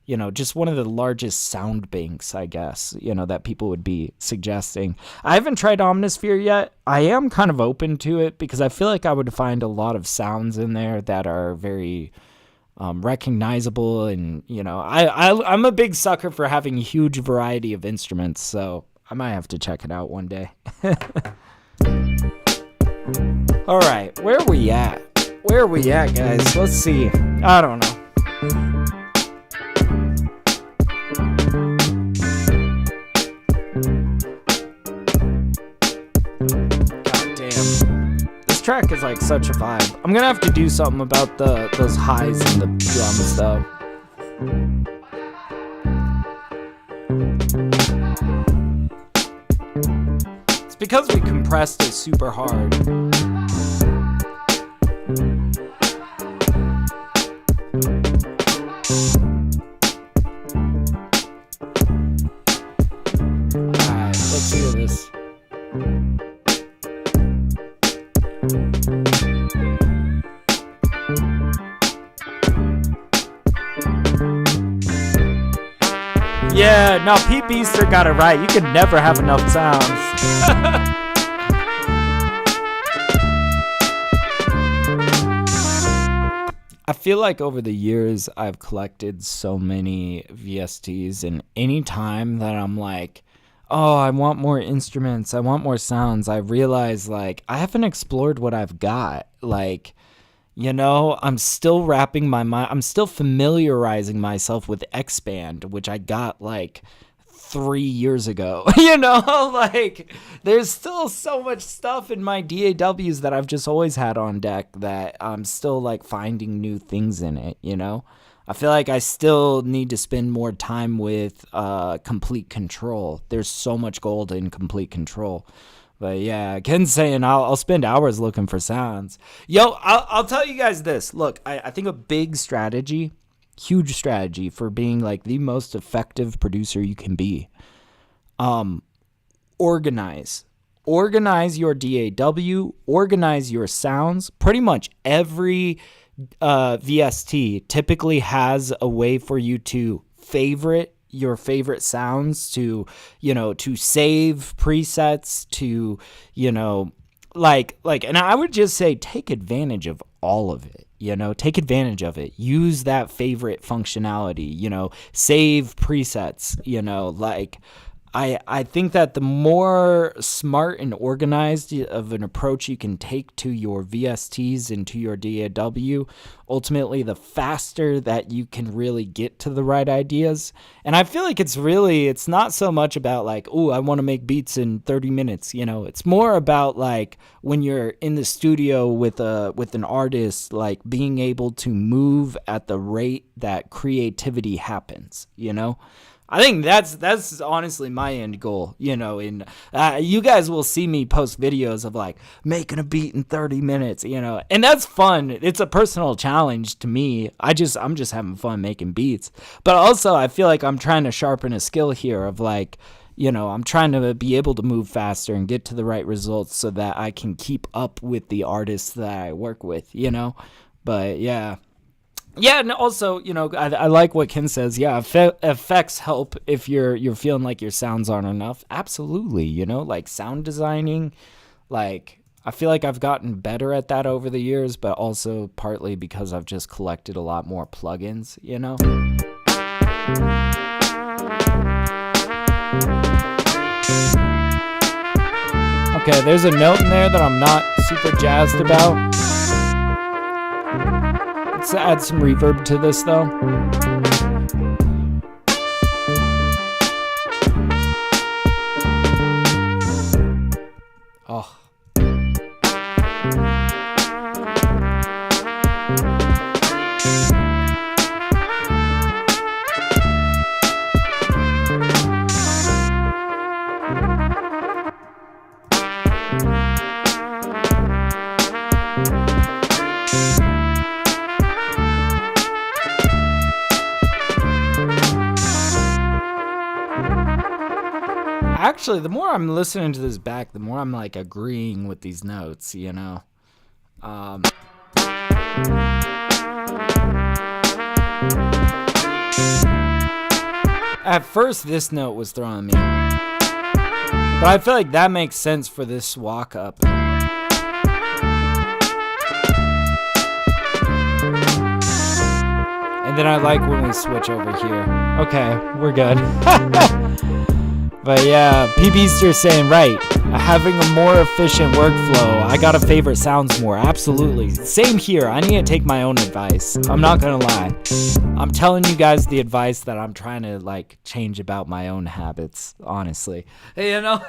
you know, just one of the largest sound banks, I guess, you know, that people would be suggesting. I haven't tried Omnisphere yet. I am kind of open to it because I feel like I would find a lot of sounds in there that are very recognizable. And, you know, I'm a big sucker for having a huge variety of instruments, so I might have to check it out one day. All right, where are we at? Where are we at, guys? Let's see. I don't know. Track is like such a vibe. I'm gonna have to do something about those highs in the drums though. It's because we compressed it super hard. Yeah, no, Pete Beaster got it right. You can never have enough sounds. I feel like over the years I've collected so many VSTs, and any time that I'm like, oh, I want more instruments, I want more sounds, I realize like I haven't explored what I've got. Like, you know, I'm still wrapping my mind, I'm still familiarizing myself with X-Band, which I got like 3 years ago. You know, like there's still so much stuff in my DAWs that I've just always had on deck that I'm still like finding new things in it, you know. I feel like I still need to spend more time with Complete Control. There's so much gold in Complete Control. But yeah, Ken's saying I'll spend hours looking for sounds. Yo, I'll tell you guys this. Look, I think a big strategy, huge strategy for being like the most effective producer you can be. Organize your DAW, organize your sounds. Pretty much every VST typically has a way for you to favorite your favorite sounds, to, you know, to save presets, to, you know, like, and I would just say take advantage of all of it. You know, take advantage of it. Use that favorite functionality, you know, save presets, you know, like I think that the more smart and organized of an approach you can take to your VSTs and to your DAW, ultimately the faster that you can really get to the right ideas. And I feel like it's not so much about like, oh, I want to make beats in 30 minutes, you know. It's more about like when you're in the studio with an artist, like being able to move at the rate that creativity happens, you know. I think that's honestly my end goal, you know, and you guys will see me post videos of like making a beat in 30 minutes, you know, and that's fun. It's a personal challenge to me. I'm just having fun making beats, but also I feel like I'm trying to sharpen a skill here of like, you know, I'm trying to be able to move faster and get to the right results so that I can keep up with the artists that I work with, you know, but yeah. Yeah, and also, you know, I like what Ken says. Yeah, effects help if you're feeling like your sounds aren't enough. Absolutely, you know, like sound designing. Like, I feel like I've gotten better at that over the years, but also partly because I've just collected a lot more plugins, you know? Okay, there's a note in there that I'm not super jazzed about. Let's add some reverb to this, though. Oh. Actually, the more I'm listening to this back, the more I'm like agreeing with these notes, you know. At first, this note was throwing me, but I feel like that makes sense for this walk up. And then I like when we switch over here. Okay, we're good. But yeah, PBster's saying, right, having a more efficient workflow. I gotta favorite sounds more. Absolutely. Same here. I need to take my own advice. I'm not gonna lie. I'm telling you guys the advice that I'm trying to like change about my own habits, honestly. You know?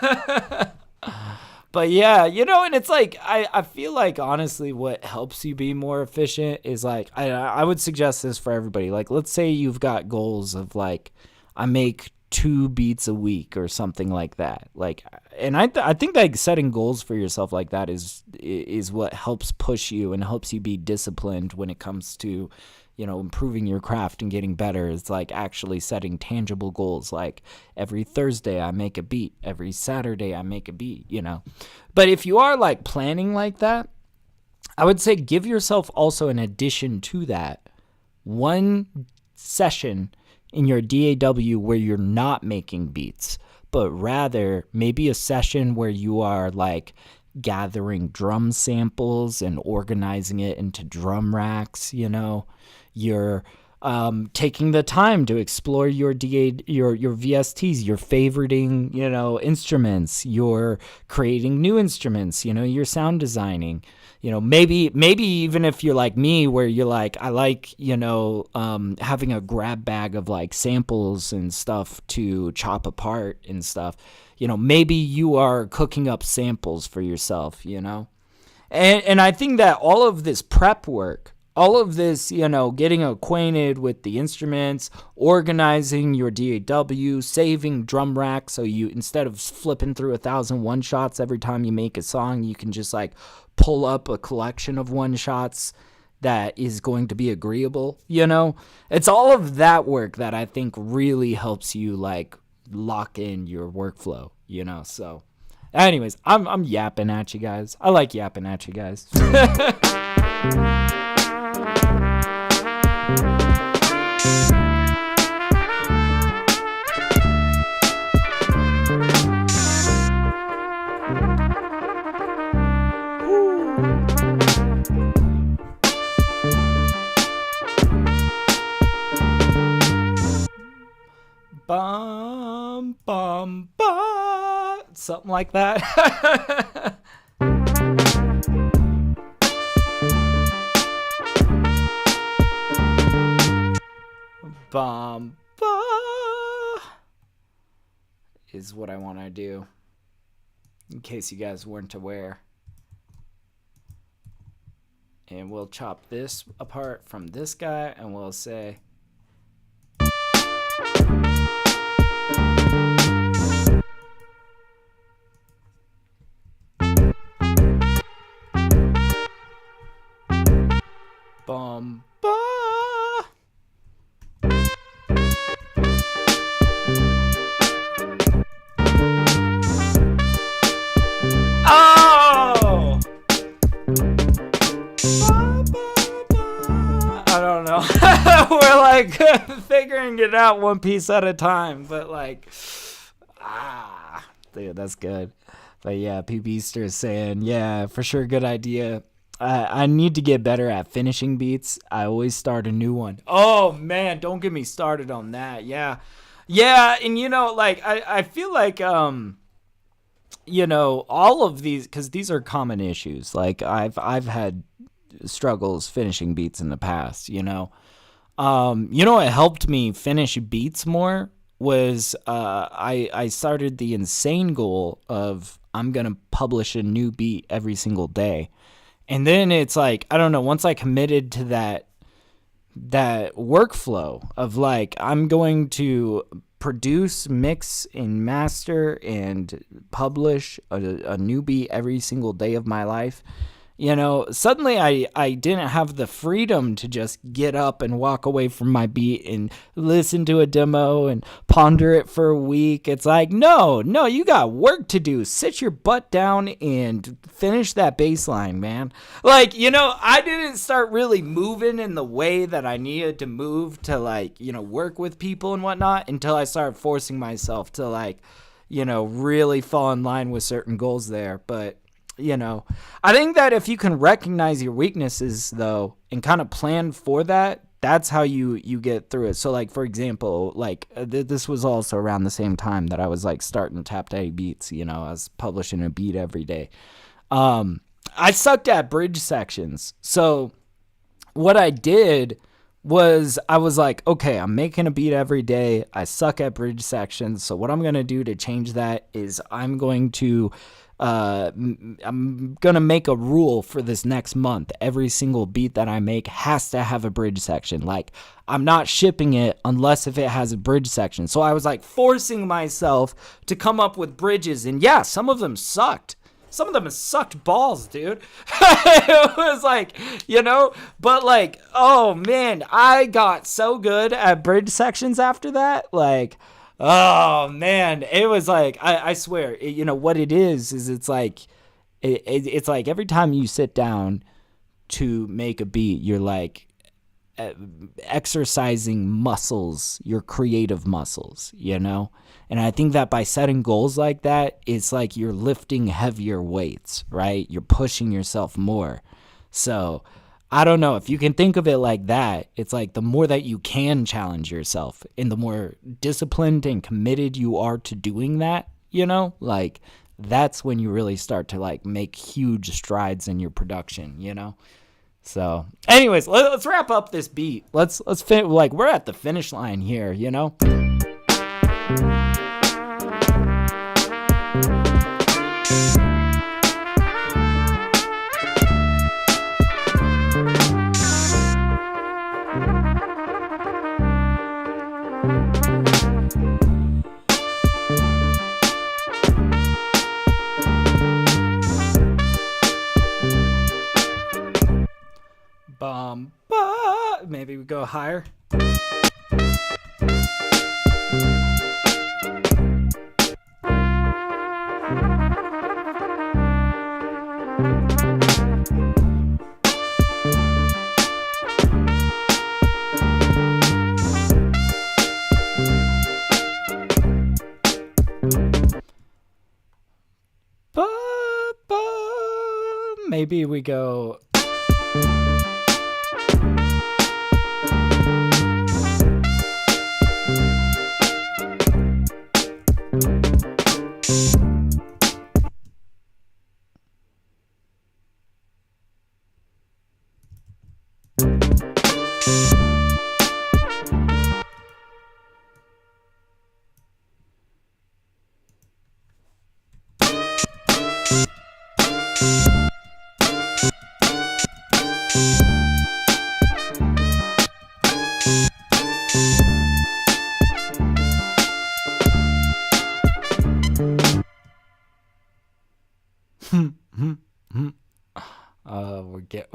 But yeah, you know, and it's like, I feel like honestly what helps you be more efficient is like, I would suggest this for everybody. Like, let's say you've got goals of like, I make 2 beats a week or something like that. Like, and I think like setting goals for yourself like that is what helps push you and helps you be disciplined when it comes to, improving your craft and getting better is like actually setting tangible goals. Like every Thursday I make a beat, every Saturday I make a beat, But if you are like planning like that, I would say give yourself also, in addition to that, one session in your DAW where you're not making beats, but rather maybe a session where you are like gathering drum samples and organizing it into drum racks. You're taking the time to explore your VSTs, you're favoriting, instruments, you're creating new instruments, you're sound designing. Maybe even if you're like me, where you're like, I like, having a grab bag of like samples and stuff to chop apart and stuff, maybe you are cooking up samples for yourself, and I think that all of this prep work, all of this, getting acquainted with the instruments, organizing your DAW, saving drum racks, so you, instead of flipping through 1,000 one-shots every time you make a song, you can just like pull up a collection of one-shots that is going to be agreeable, It's all of that work that I think really helps you like lock in your workflow, So anyways, I'm yapping at you guys. I like yapping at you guys. Bum, bum, bum. Something like that. Bum, ba is what I want to do, in case you guys weren't aware. And we'll chop this apart from this guy, and we'll say bum, ba. Oh! I don't know. We're like figuring it out one piece at a time, but like, dude, that's good. But yeah, P. Beaster is saying, yeah, for sure, good idea. I need to get better at finishing beats. I always start a new one. Oh man, don't get me started on that. Yeah, and like I feel like all of these, because these are common issues. Like I've had struggles finishing beats in the past. What helped me finish beats more was I started the insane goal of I'm gonna publish a new beat every single day. And then it's like, I don't know, once I committed to that workflow of like, I'm going to produce, mix, and master and publish a new beat every single day of my life, suddenly I didn't have the freedom to just get up and walk away from my beat and listen to a demo and ponder it for a week. It's like, no, you got work to do. Sit your butt down and finish that bass line, man. Like, I didn't start really moving in the way that I needed to move to like, work with people and whatnot until I started forcing myself to like, really fall in line with certain goals there. But I think that if you can recognize your weaknesses though and kind of plan for that, that's how you get through it. So like, for example, like this was also around the same time that I was like starting TapDaddyBeats, I was publishing a beat every day. I sucked at bridge sections. So what I did was I was like, okay, I'm making a beat every day. I suck at bridge sections. So what I'm going to do to change that is I'm going to make a rule for this next month. Every single beat that I make has to have a bridge section. Like, I'm not shipping it unless if it has a bridge section. So I was like forcing myself to come up with bridges, and yeah, some of them sucked. some of them sucked balls, dude. It was like, you know, but like, oh man, I got so good at bridge sections after that. Like, oh man, it was like, I swear, you know what it is it's like, it's like every time you sit down to make a beat, you're like exercising muscles, your creative muscles, you know? And I think that by setting goals like that, it's like you're lifting heavier weights, right? You're pushing yourself more. So I don't know, if you can think of it like that, it's like the more that you can challenge yourself and the more disciplined and committed you are to doing that, you know, like that's when you really start to like make huge strides in your production, you know? So anyways, let's wrap up this beat. Let's like we're at the finish line here, you know? Maybe we go higher. Maybe we go.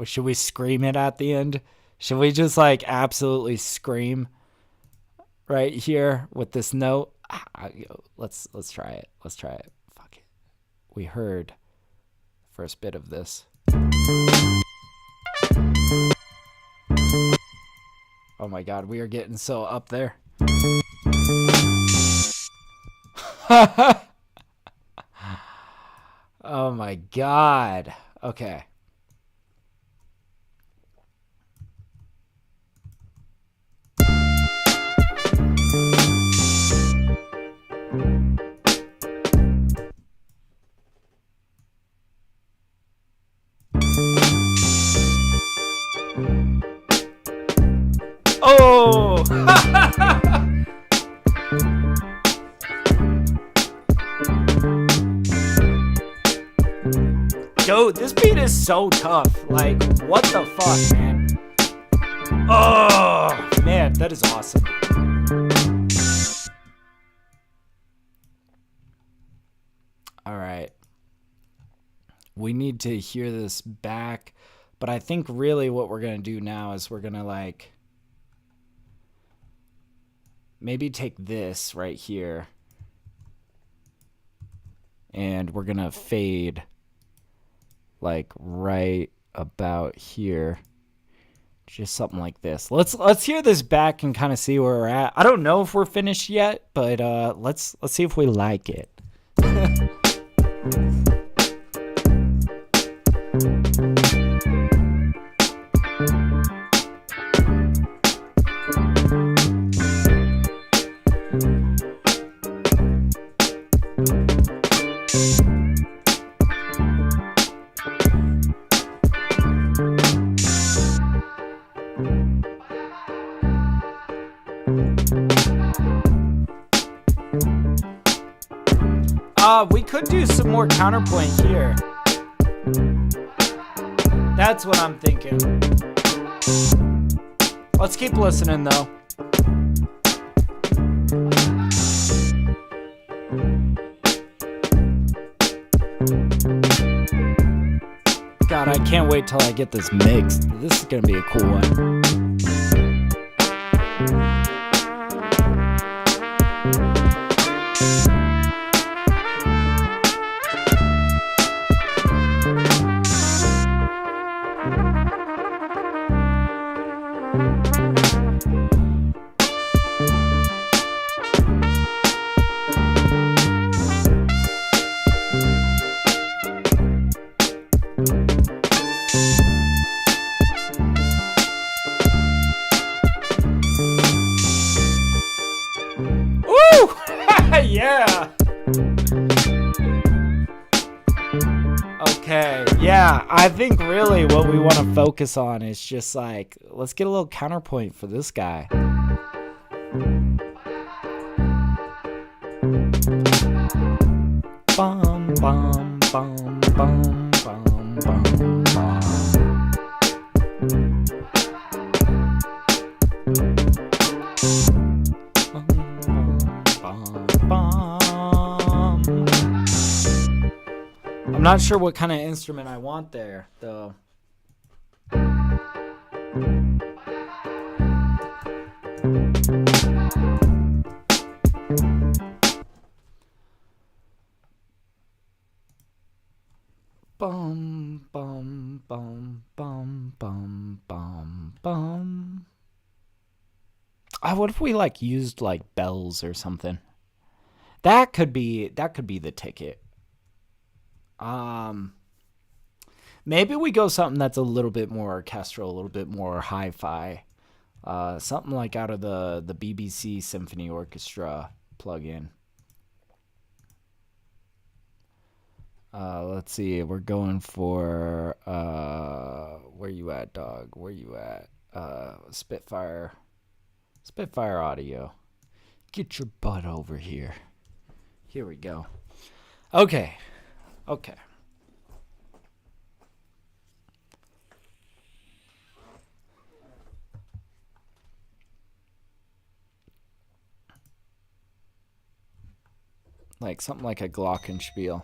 Should we scream it at the end? Should we just like absolutely scream right here with this note? Let's try it. Let's try it. Fuck it. We heard the first bit of this. Oh my god, we are getting so up there. Oh my god. Okay. Oh! Dude, this beat is so tough. Like, what the fuck, man? Oh, man, that is awesome. All right. We need to hear this back, but I think really what we're going to do now is we're going to like maybe take this right here and we're going to fade like right about here. Just something like this. Let's hear this back and kind of see where we're at. I don't know if we're finished yet, but let's see if we like it. We could do some more counterpoint here. That's what I'm thinking. Let's keep listening though. God, I can't wait till I get this mixed. This is gonna be a cool one. Yeah. Okay. Yeah, I think really what we want to focus on is just like, let's get a little counterpoint for this guy. Bum, bum, bum, bum, bum, bum, bum. I'm not sure what kind of instrument I want there, though. Bum, bum, bum, bum, bum, bum, bum. What if we like used like bells or something? That could be the ticket. Maybe we go something that's a little bit more orchestral, a little bit more hi-fi. Something like out of the BBC Symphony Orchestra plugin. Let's see. We're going for where you at, dog? Where you at? Spitfire audio. Get your butt over here. Here we go. Okay. Like something like a glockenspiel.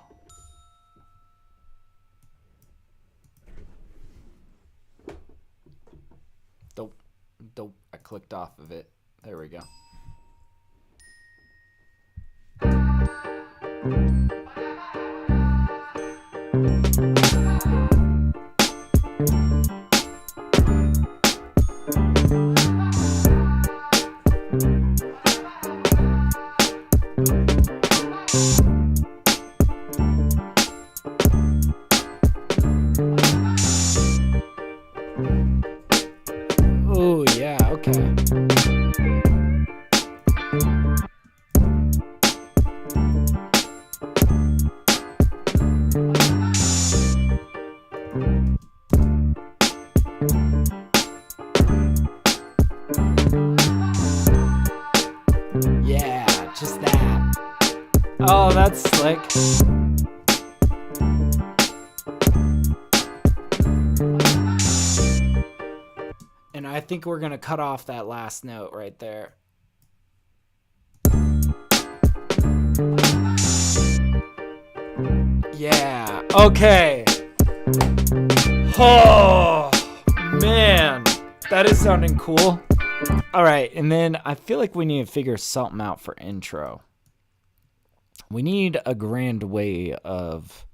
Dope. I clicked off of it. There we go. Oh, yeah, okay. Yeah, just that. Oh, that's slick. And I think we're going to cut off that last note right there. Yeah, okay. Oh, man. That is sounding cool. All right, and then I feel like we need to figure something out for intro. We need a grand way of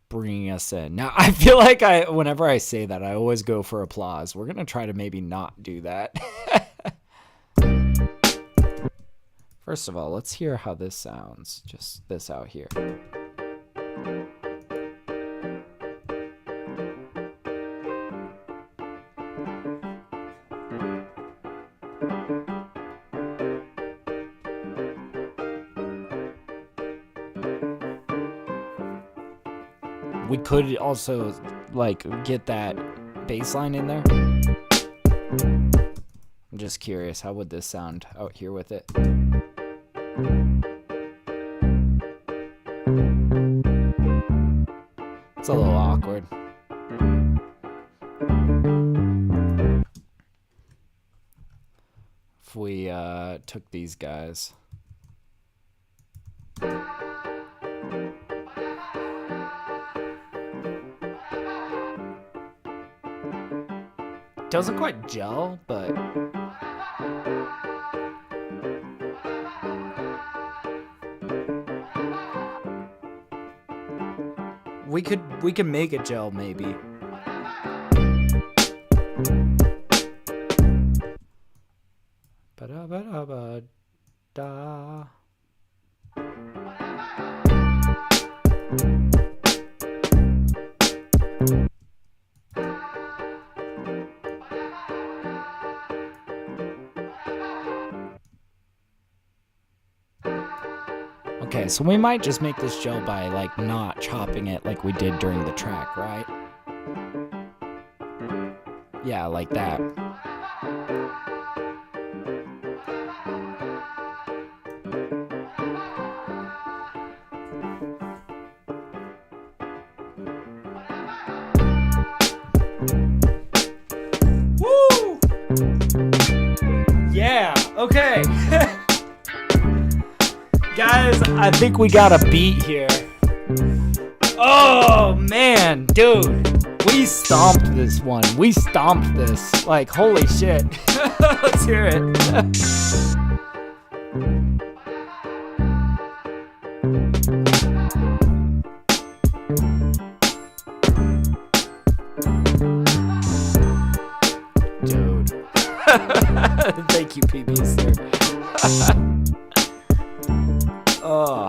bringing us in. Now, I feel like whenever I say that, I always go for applause. We're going to try to maybe not do that. First of all, let's hear how this sounds. Just this out here. We could also like get that bass line in there. I'm just curious, how would this sound out here with it? It's a little awkward. If we took these guys. doesn't quite gel, but we could make it gel maybe. Ba-da-ba-da-ba-da. Okay, so we might just make this gel by like not chopping it like we did during the track, right? Yeah, like that. Woo! Yeah, okay. Guys, I think we got a beat here. Oh, man, dude. We stomped this one. We stomped this. Like, holy shit. Let's hear it. Dude. Thank you, PB, sir. Oh.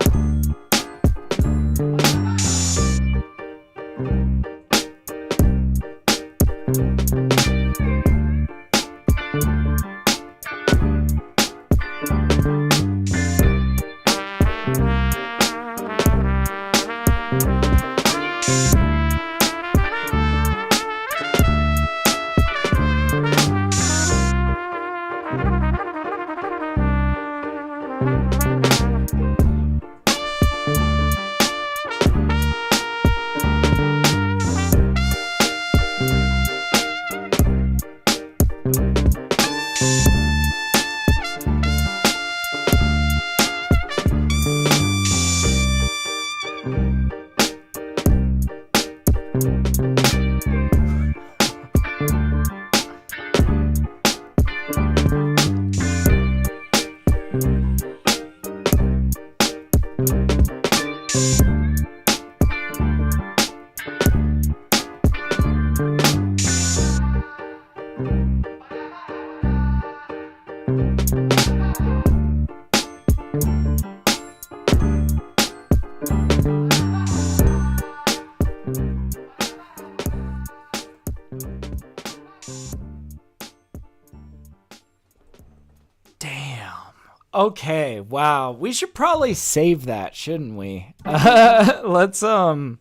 Okay, wow. We should probably save that, shouldn't we? Let's call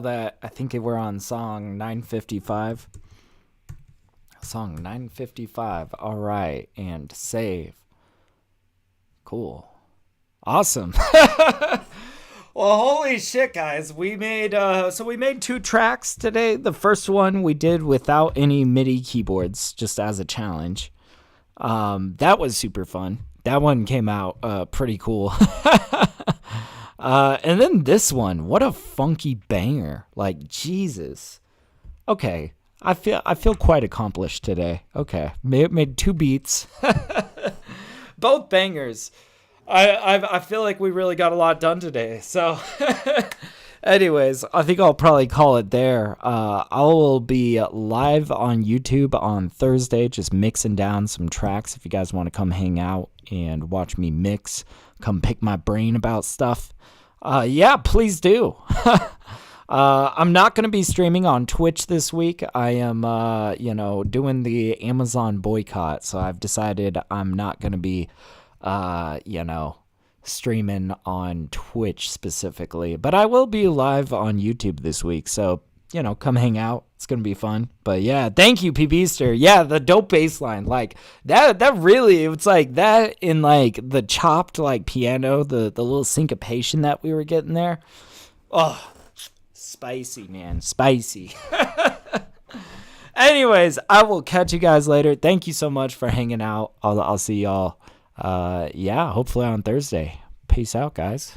that, I think we're on song 955. Song 955. All right, and save. Cool. Awesome. Well, holy shit, guys. We made we made 2 tracks today. The first one we did without any MIDI keyboards, just as a challenge. That was super fun. That one came out pretty cool. And then this one, what a funky banger. Like, Jesus. Okay. I feel quite accomplished today. Okay. Made 2 beats. Both bangers. I feel like we really got a lot done today. So anyways, I think I'll probably call it there. I will be live on YouTube on Thursday, just mixing down some tracks. If you guys want to come hang out and watch me mix, come pick my brain about stuff. Yeah, please do. I'm not going to be streaming on Twitch this week. I am, doing the Amazon boycott. So I've decided I'm not going to be, streaming on Twitch specifically, but I will be live on YouTube this week. So, come hang out. It's going to be fun. But yeah, thank you, PBster. Yeah, the dope bass line. Like that really, it's like that in like the chopped like piano, the little syncopation that we were getting there. Oh, spicy, man. Spicy. Anyways, I will catch you guys later. Thank you so much for hanging out. I'll see y'all hopefully on Thursday. Peace out, guys.